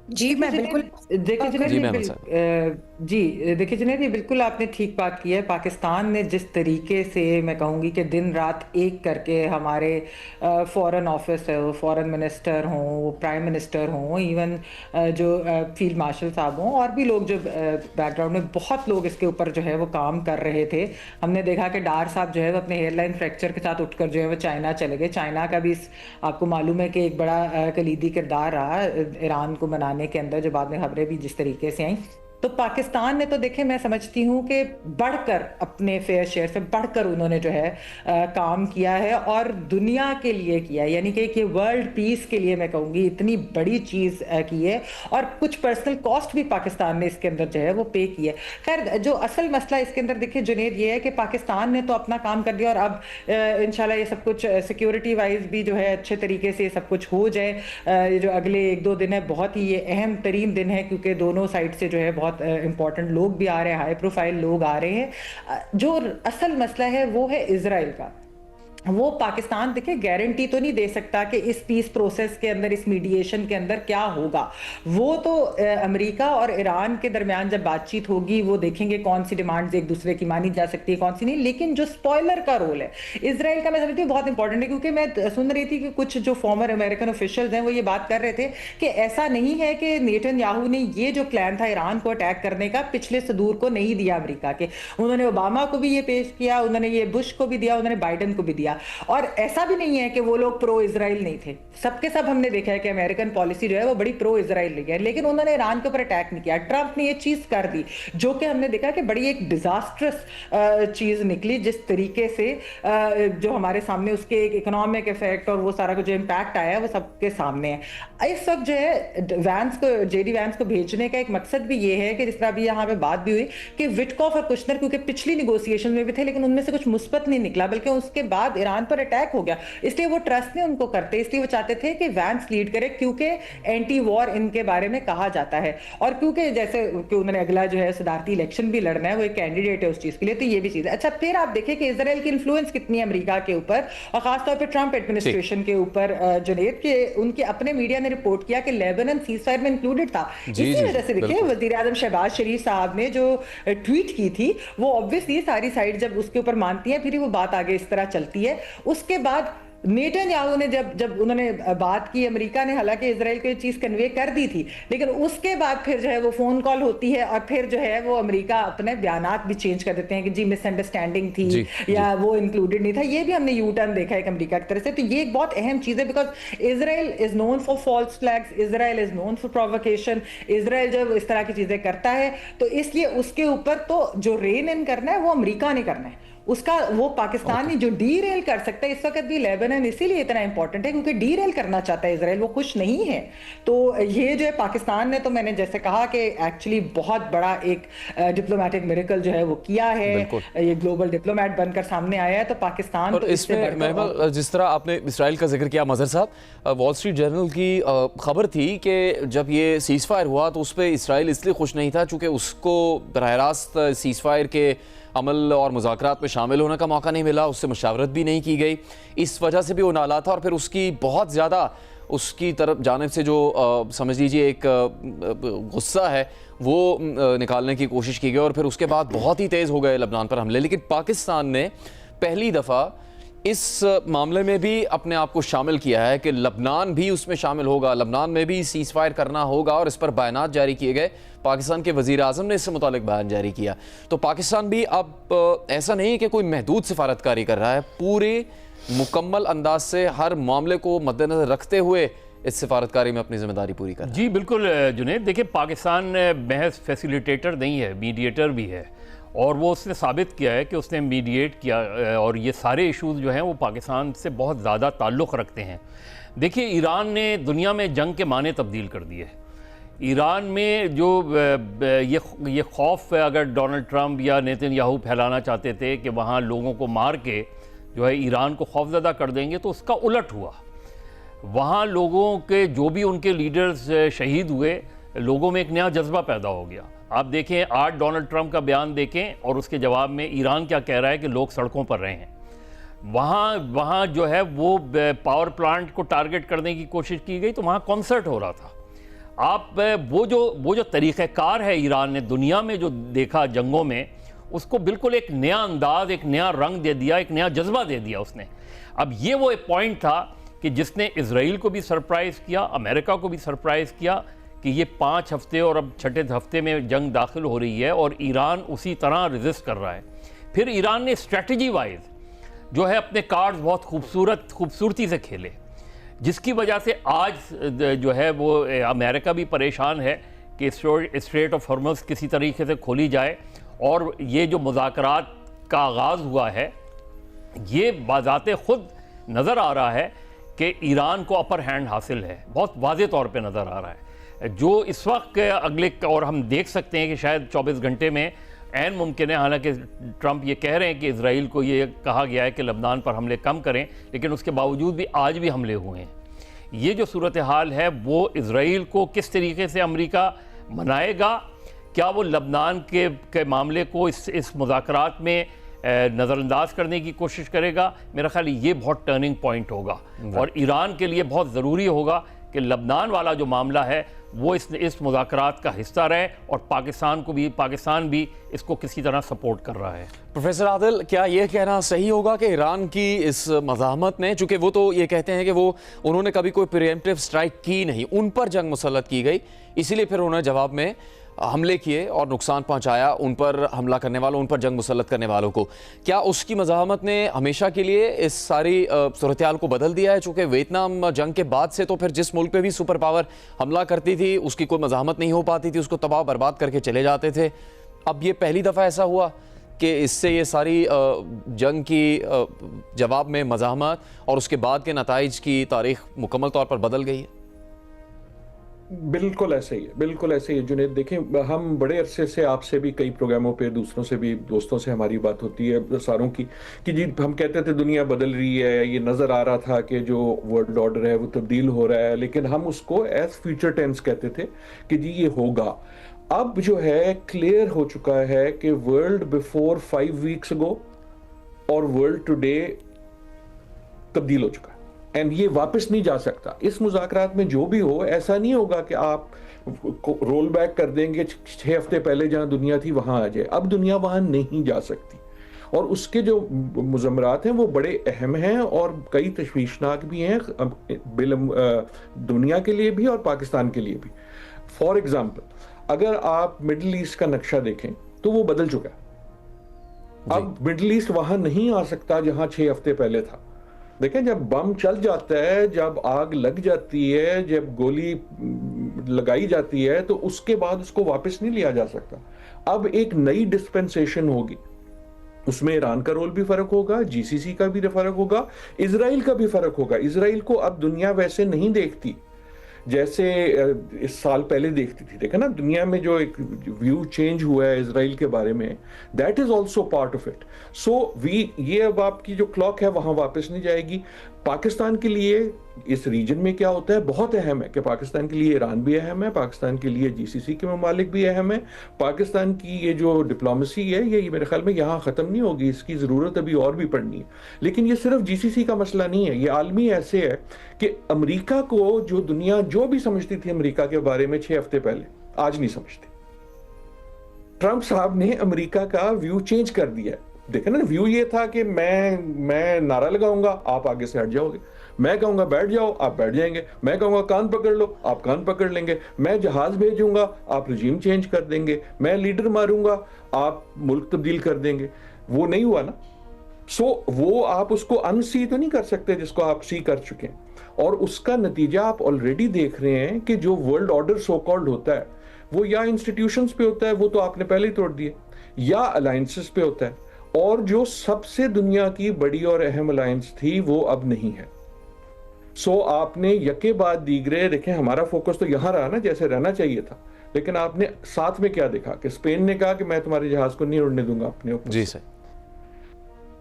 Speaker 4: जी मैं बिल्कुल
Speaker 3: देखिए जुनैद,
Speaker 1: जी,
Speaker 3: ये
Speaker 1: महमूद साहब।
Speaker 3: देखिए जुनैद, ये बिल्कुल आपने ठीक बात की है। पाकिस्तान ने जिस तरीके से, मैं कहूँगी कि दिन रात एक करके हमारे फॉरेन ऑफिस है, वो फॉरेन मिनिस्टर हों, वो प्राइम मिनिस्टर हों, इवन जो फील्ड मार्शल साहब हों, और भी लोग जो बैकग्राउंड में बहुत लोग इसके ऊपर जो है वो काम कर रहे थे। हमने देखा कि डार साहब जो है वो अपने हेयरलाइन फ्रैक्चर के साथ उठकर जो है वो चाइना चले गए। चाइना का भी आपको मालूम है कि एक बड़ा कलीदी किरदार रहा ईरान को मनाने के अंदर, जो बाद में खबरें भी जिस तरीके से आई। तो पाकिस्तान ने तो देखे, मैं समझती हूँ कि बढ़कर, अपने फेयर शेयर से बढ़कर उन्होंने जो है काम किया है और दुनिया के लिए किया है। यानी कि वर्ल्ड पीस के लिए मैं कहूँगी इतनी बड़ी चीज़ की है, और कुछ पर्सनल कॉस्ट भी पाकिस्तान ने इसके अंदर जो है वो पे की है। खैर, जो असल मसला इसके अंदर देखिए जुनैद, ये है कि पाकिस्तान ने तो अपना काम कर दिया, और अब इंशाल्लाह ये सब कुछ सिक्योरिटी वाइज भी जो है अच्छे तरीके से सब कुछ हो जाए। जो अगले 1-2 दिन है, बहुत ही ये अहम तरीन दिन है, क्योंकि दोनों साइड से जो है बहुत इंपॉर्टेंट लोग भी आ रहे हैं, हाई प्रोफाइल लोग आ रहे हैं। जो असल मसला है वो है इजराइल का। वो पाकिस्तान देखिए गारंटी तो नहीं दे सकता कि इस पीस प्रोसेस के अंदर, इस मीडिएशन के अंदर क्या होगा। वो तो अमेरिका और ईरान के दरमियान जब बातचीत होगी, वो देखेंगे कौन सी डिमांड्स एक दूसरे की मानी जा सकती है, कौन सी नहीं। लेकिन जो स्पॉइलर का रोल है इजराइल का, मैं समझती हूँ बहुत इंपॉर्टेंट है, क्योंकि मैं सुन रही थी कि कुछ जो फॉर्मर अमेरिकन ऑफिशियल्स हैं वो ये बात कर रहे थे कि ऐसा नहीं है कि नेतन्याहू ने ये जो प्लान था ईरान को अटैक करने का पिछले सदूर को नहीं दिया अमेरिका के। उन्होंने ओबामा को भी ये पेश किया, उन्होंने ये बुश को भी दिया, उन्होंने बाइडन को भी दिया। और ऐसा भी नहीं है कि वो लोग प्रो इजराइल नहीं थे। सबके सब हमने देखा है कि अमेरिकन पॉलिसी जो है वो बड़ी प्रो इजराइल रही है, लेकिन उन्होंने ईरान के ऊपर अटैक नहीं किया। ट्रंप ने ये चीज कर दी, जो कि हमने देखा कि बड़ी एक डिजास्ट्रस चीज निकली, जिस तरीके से जो हमारे सामने उसके एक इकोनॉमिक इफेक्ट और वो सारा कुछ जो इम्पैक्ट आया है वो सबके सामने है। इस वक्त जो है वैंस को, जेडी वैंस को भेजने का एक मकसद भी ये है कि जिस तरह अभी यहाँ पे बात भी हुई कि विटकॉफ और कुशनर क्योंकि पिछली निगोसिएशन में भी थे, लेकिन उनमें से कुछ मुस्बत नहीं निकला, बल्कि उसके बाद ईरान पर अटैक हो गया। इसलिए वो ट्रस्ट ने उनको करते, इसलिए वो चाहते थे कि वैंस लीड करे, क्योंकि एंटी वॉर इनके बारे में कहा जाता है, और क्योंकि जैसे कि उन्होंने अगला जो है सदारती इलेक्शन भी लड़ना है, वो एक कैंडिडेट है उस चीज के लिए, तो ये भी चीज है। अच्छा, फिर आप देखें कि इजराइल की इन्फ्लुएंस कितनी है अमेरिका के ऊपर, और खासतौर पर ट्रंप एडमिनिस्ट्रेशन के ऊपर। जुनैद, के उनके अपने मीडिया ने रिपोर्ट किया कि लेबनान सीजफायर में इंक्लूडेड था। इसी वजह से देखिए वजीर आजम शहबाज शरीफ साहब ने जो ट्वीट की थी, वो ऑब्वियसली सारी साइड जब उसके ऊपर मानती है, फिर वो बात आगे इस तरह चलती है। उसके बाद नेतन्याहू ने जब उन्होंने बात की, अमेरिका ने हालांकि इजराइल को ये चीज कन्वे कर दी थी, लेकिन उसके बाद फिर जो है वो फोन कॉल होती है, और फिर जो है वो अमेरिका अपने बयानात भी चेंज कर देते हैं कि जी मिसअंडरस्टैंडिंग थी या वो इंक्लूडेड नहीं था। ये भी हमने यू टर्न देखा है अमेरिका की तरफ से। तो ये एक बहुत अहम चीज है, because Israel is known for false flags, Israel is known for provocation. Israel जब इस तरह की चीजें करता है तो इसलिए उसके ऊपर तो जो रेन इन करना है वो अमेरिका ने करना है, उसका वो पाकिस्तान जो डीरेल कर सकता है। इस वक्त भी लेबनान इसीलिए इतना इंपॉर्टेंट है क्योंकि डीरेल करना चाहता है इजराइल, वो खुश नहीं है। तो ये जो है पाकिस्तान ने, तो मैंने जैसे कहा कि एक्चुअली बहुत बड़ा एक डिप्लोमेटिक मिरेकल जो है वो किया है, ये ग्लोबल डिप्लोमेट बनकर सामने आया है। तो पाकिस्तान
Speaker 1: और
Speaker 3: तो
Speaker 1: इसमें महमूद, जिस तरह आपने इसराइल का जिक्र किया मजहर साहब, वॉल स्ट्रीट जर्नल की खबर थी कि जब ये सीज फायर हुआ तो उस पर इसराइल इसलिए खुश नहीं था चूँकि उसको बराह रास्त सीज फायर के अमल और मुज़ाकरात में शामिल होने का मौका नहीं मिला, उससे मशावरत भी नहीं की गई, इस वजह से भी वो नाला था। और फिर उसकी बहुत ज़्यादा उसकी तरफ जाने से जो समझ लीजिए एक गुस्सा है वो निकालने की कोशिश की गई, और फिर उसके बाद बहुत ही तेज़ हो गए लबनान पर हमले। लेकिन पाकिस्तान ने पहली दफ़ा इस मामले में भी अपने आप को शामिल किया है कि लबनान भी उसमें शामिल होगा, लबनान में भी सीज फायर करना होगा, और इस पर बयानात जारी किए गए। पाकिस्तान के वज़ीर आज़म ने इससे मुतालिक बयान जारी किया। तो पाकिस्तान भी अब ऐसा नहीं है कि कोई महदूद सिफारतकारी कर रहा है, पूरे मुकम्मल अंदाज से हर मामले को मद्देनजर रखते हुए इस सिफारतकारी में अपनी जिम्मेदारी पूरी कर रहा है।
Speaker 6: जी बिल्कुल जुनैद, देखिए पाकिस्तान महज फैसिलिटेटर नहीं है, मीडिएटर भी है, और वो उसने साबित किया है कि उसने मीडिएट किया, और ये सारे इश्यूज़ जो हैं वो पाकिस्तान से बहुत ज़्यादा ताल्लुक़ रखते हैं। देखिए ईरान ने दुनिया में जंग के माने तब्दील कर दिए। ईरान में जो ये खौफ अगर डोनाल्ड ट्रंप या नेतन्याहू फैलाना चाहते थे कि वहाँ लोगों को मार के जो है ईरान को खौफज़दा कर देंगे, तो उसका उलट हुआ। वहाँ लोगों के जो भी उनके लीडर्स शहीद हुए, लोगों में एक नया जज्बा पैदा हो गया। आप देखें आज डोनाल्ड ट्रंप का बयान देखें, और उसके जवाब में ईरान क्या कह रहा है कि लोग सड़कों पर रहे हैं। वहाँ जो है वो पावर प्लांट को टारगेट करने की कोशिश की गई, तो वहाँ कॉन्सर्ट हो रहा था। आप वो जो तरीक़ेकार है ईरान ने दुनिया में जो देखा जंगों में, उसको बिल्कुल एक नया अंदाज, एक नया रंग दे दिया, एक नया जज्बा दे दिया उसने। अब ये वो एक पॉइंट था कि जिसने इजराइल को भी सरप्राइज़ किया, अमेरिका को भी सरप्राइज़ किया कि ये 5 हफ्ते और अब छठे हफ्ते में जंग दाखिल हो रही है और ईरान उसी तरह रेजिस्ट कर रहा है। फिर ईरान ने स्ट्रेटजी वाइज जो है अपने कार्ड्स बहुत खूबसूरती से खेले, जिसकी वजह से आज जो है वो अमेरिका भी परेशान है कि स्ट्रेट ऑफ हॉर्मुज़ किसी तरीके से खोली जाए, और ये जो मुज़ाकरात का आगाज़ हुआ है ये बाज़ाते खुद नज़र आ रहा है कि ईरान को अपर हैंड हासिल है, बहुत वाज़े तौर पे नज़र आ रहा है। जो इस वक्त अगले, और हम देख सकते हैं कि शायद 24 घंटे में ऐन मुमकिन है, हालांकि ट्रंप ये कह रहे हैं कि इजराइल को ये कहा गया है कि लबनान पर हमले कम करें, लेकिन उसके बावजूद भी आज भी हमले हुए हैं। ये जो सूरत हाल है वो इजराइल को किस तरीके से अमेरिका मनाएगा, क्या वो लबनान के मामले को इस मुज़ाकरात में नज़रअंदाज करने की कोशिश करेगा, मेरा ख्याल ये बहुत टर्निंग पॉइंट होगा और ईरान के लिए बहुत ज़रूरी होगा कि लबनान वाला जो मामला है वो इस मुज़ाकरात का हिस्सा रहे और पाकिस्तान भी इसको किसी तरह सपोर्ट कर रहा है।
Speaker 1: प्रोफेसर आदिल, क्या ये कहना सही होगा कि ईरान की इस मज़ाहमत ने, चूँकि वो तो ये कहते हैं कि वो उन्होंने कभी कोई प्रीएम्प्टिव स्ट्राइक की नहीं, उन पर जंग मुसल्लत की गई, इसीलिए फिर उन्होंने जवाब में हमले किए और नुकसान पहुंचाया उन पर हमला करने वालों, उन पर जंग मुसल्लत करने वालों को, क्या उसकी मज़ाहमत ने हमेशा के लिए इस सारी सूरत हाल को बदल दिया है? चूँकि वियतनाम जंग के बाद से तो फिर जिस मुल्क पे भी सुपर पावर हमला करती थी उसकी कोई मज़ाहमत नहीं हो पाती थी, उसको तबाह बर्बाद करके चले जाते थे। अब ये पहली दफ़ा ऐसा हुआ कि इससे ये सारी जंग की जवाब में मज़ाहमत और उसके बाद के नताइज की तारीख मुकम्मल तौर पर बदल गई है।
Speaker 2: बिल्कुल ऐसे ही है, बिल्कुल ऐसे ही है जुनैद। देखें, हम बड़े अरसे से आपसे भी कई प्रोग्रामों पे, दूसरों से भी, दोस्तों से हमारी बात होती है सारों की, कि जी हम कहते थे दुनिया बदल रही है, ये नज़र आ रहा था कि जो वर्ल्ड ऑर्डर है वो तब्दील हो रहा है, लेकिन हम उसको एज फ्यूचर टेंस कहते थे कि जी ये होगा। अब जो है क्लियर हो चुका है कि वर्ल्ड बिफोर 5 वीक्स अगो और वर्ल्ड टुडे तब्दील हो चुका है एंड ये वापस नहीं जा सकता। इस मुज़ाकरात में जो भी हो, ऐसा नहीं होगा कि आप रोल बैक कर देंगे 6 हफ्ते पहले जहां दुनिया थी वहां आ जाए। अब दुनिया वहां नहीं जा सकती और उसके जो मुज़म्मरात हैं वो बड़े अहम हैं और कई तशवीशनाक भी हैं, दुनिया के लिए भी और पाकिस्तान के लिए भी। फॉर एग्जाम्पल, अगर आप मिडल ईस्ट का नक्शा देखें तो वो बदल चुका है। अब मिडल ईस्ट वहां नहीं आ सकता जहां 6 हफ्ते पहले था। देखें, जब बम चल जाता है, जब आग लग जाती है, जब गोली लगाई जाती है, तो उसके बाद उसको वापस नहीं लिया जा सकता। अब एक नई डिस्पेंसेशन होगी, उसमें ईरान का रोल भी फर्क होगा, जीसीसी का भी फर्क होगा, इजराइल का भी फर्क होगा। इजराइल को अब दुनिया वैसे नहीं देखती जैसे इस साल पहले देखती थी। देखा ना, दुनिया में जो एक व्यू चेंज हुआ है इजराइल के बारे में, that is also part of it. So ये अब आपकी जो क्लॉक है वहां वापस नहीं जाएगी। पाकिस्तान के लिए इस रीजन में क्या होता है बहुत अहम है कि पाकिस्तान के लिए ईरान भी अहम है, पाकिस्तान के लिए जीसीसी के ममालिक भी अहम है। पाकिस्तान की ये जो डिप्लोमेसी है ये मेरे ख्याल में यहाँ ख़त्म नहीं होगी, इसकी ज़रूरत अभी और भी पड़नी है। लेकिन ये सिर्फ जीसीसी का मसला नहीं है, ये आलमी ऐसे है कि अमेरिका को जो दुनिया जो भी समझती थी अमेरिका के बारे में 6 हफ्ते पहले, आज नहीं समझती। ट्रंप साहब ने अमेरिका का व्यू चेंज कर दिया है। देखे ना, व्यू ये था कि मैं नारा लगाऊंगा, आप आगे से हट जाओगे, मैं कहूंगा बैठ जाओ, आप बैठ जाएंगे, मैं कहूंगा कान पकड़ लो, आप कान पकड़ लेंगे, मैं जहाज भेजूंगा, आप रजीम चेंज कर देंगे, मैं लीडर मारूंगा, आप मुल्क तब्दील कर देंगे। वो नहीं हुआ ना। सो वो आप उसको अनसी तो नहीं कर सकते जिसको आप सी कर चुके हैं, और उसका नतीजा आप ऑलरेडी देख रहे हैं कि जो वर्ल्ड ऑर्डर सो कॉल्ड होता है वो या इंस्टीट्यूशंस पे होता है, वो तो आपने पहले ही तोड़ दिए, या अलायंसेस पे होता है, और जो सबसे दुनिया की बड़ी और अहम अलायंस थी वो अब नहीं है। सो आपने यके बाद दीगरे, देखें हमारा फोकस तो यहां रहा ना जैसे रहना चाहिए था, लेकिन आपने साथ में क्या देखा कि स्पेन ने कहा कि मैं तुम्हारे जहाज को नहीं उड़ने दूंगा अपने ऊपर।
Speaker 1: जी सर।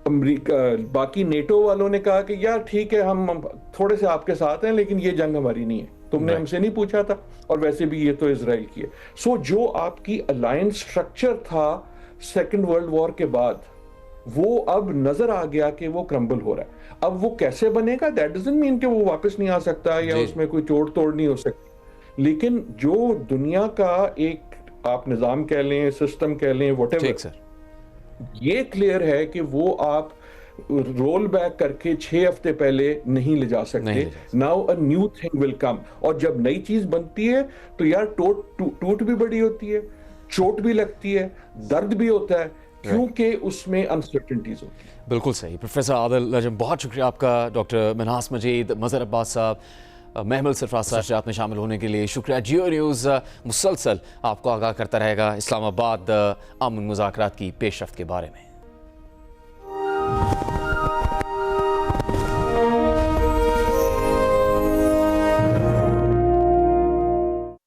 Speaker 2: अमेरिका, बाकी नेटो वालों ने कहा कि यार ठीक है हम थोड़े से आपके साथ हैं, लेकिन ये जंग हमारी नहीं है, तुमने हमसे नहीं पूछा था, और वैसे भी ये तो इजराइल की है। सो जो आपकी अलायंस स्ट्रक्चर था सेकेंड वर्ल्ड वॉर के बाद, वो अब नजर आ गया कि वो क्रम्बल हो रहा है। अब वो कैसे बनेगा, दैट डजंट मीन कि वो वापस नहीं आ सकता या उसमें कोई तोड़ नहीं हो सकती, लेकिन जो दुनिया का एक आप निज़ाम कह लें, सिस्टम कह लें,
Speaker 1: ठीक
Speaker 2: व्हाटएवर,
Speaker 1: सर।
Speaker 2: ये क्लियर है कि वो आप रोल बैक करके 6 हफ्ते पहले नहीं ले जा
Speaker 1: नहीं
Speaker 2: सकते।
Speaker 1: ले जा सकते।
Speaker 2: Now a new thing will come, और जब नई चीज बनती है तो यार टूट भी बड़ी होती है, चोट भी लगती है, दर्द भी होता है, क्योंकि उसमें अनसर्टेनिटीज होती है।
Speaker 1: बिल्कुल सही। प्रोफेसर आदिल नजम, बहुत शुक्रिया आपका। डॉक्टर मिन्हास मजीद, मज़हर अब्बास साहब, महमल सरफराज साहब रात में शामिल होने के लिए शुक्रिया। जियो न्यूज़ मुसलसल आपको आगाह करता रहेगा इस्लामाबाद अमन मुज़ाकरात की पेशरफ्त के बारे में।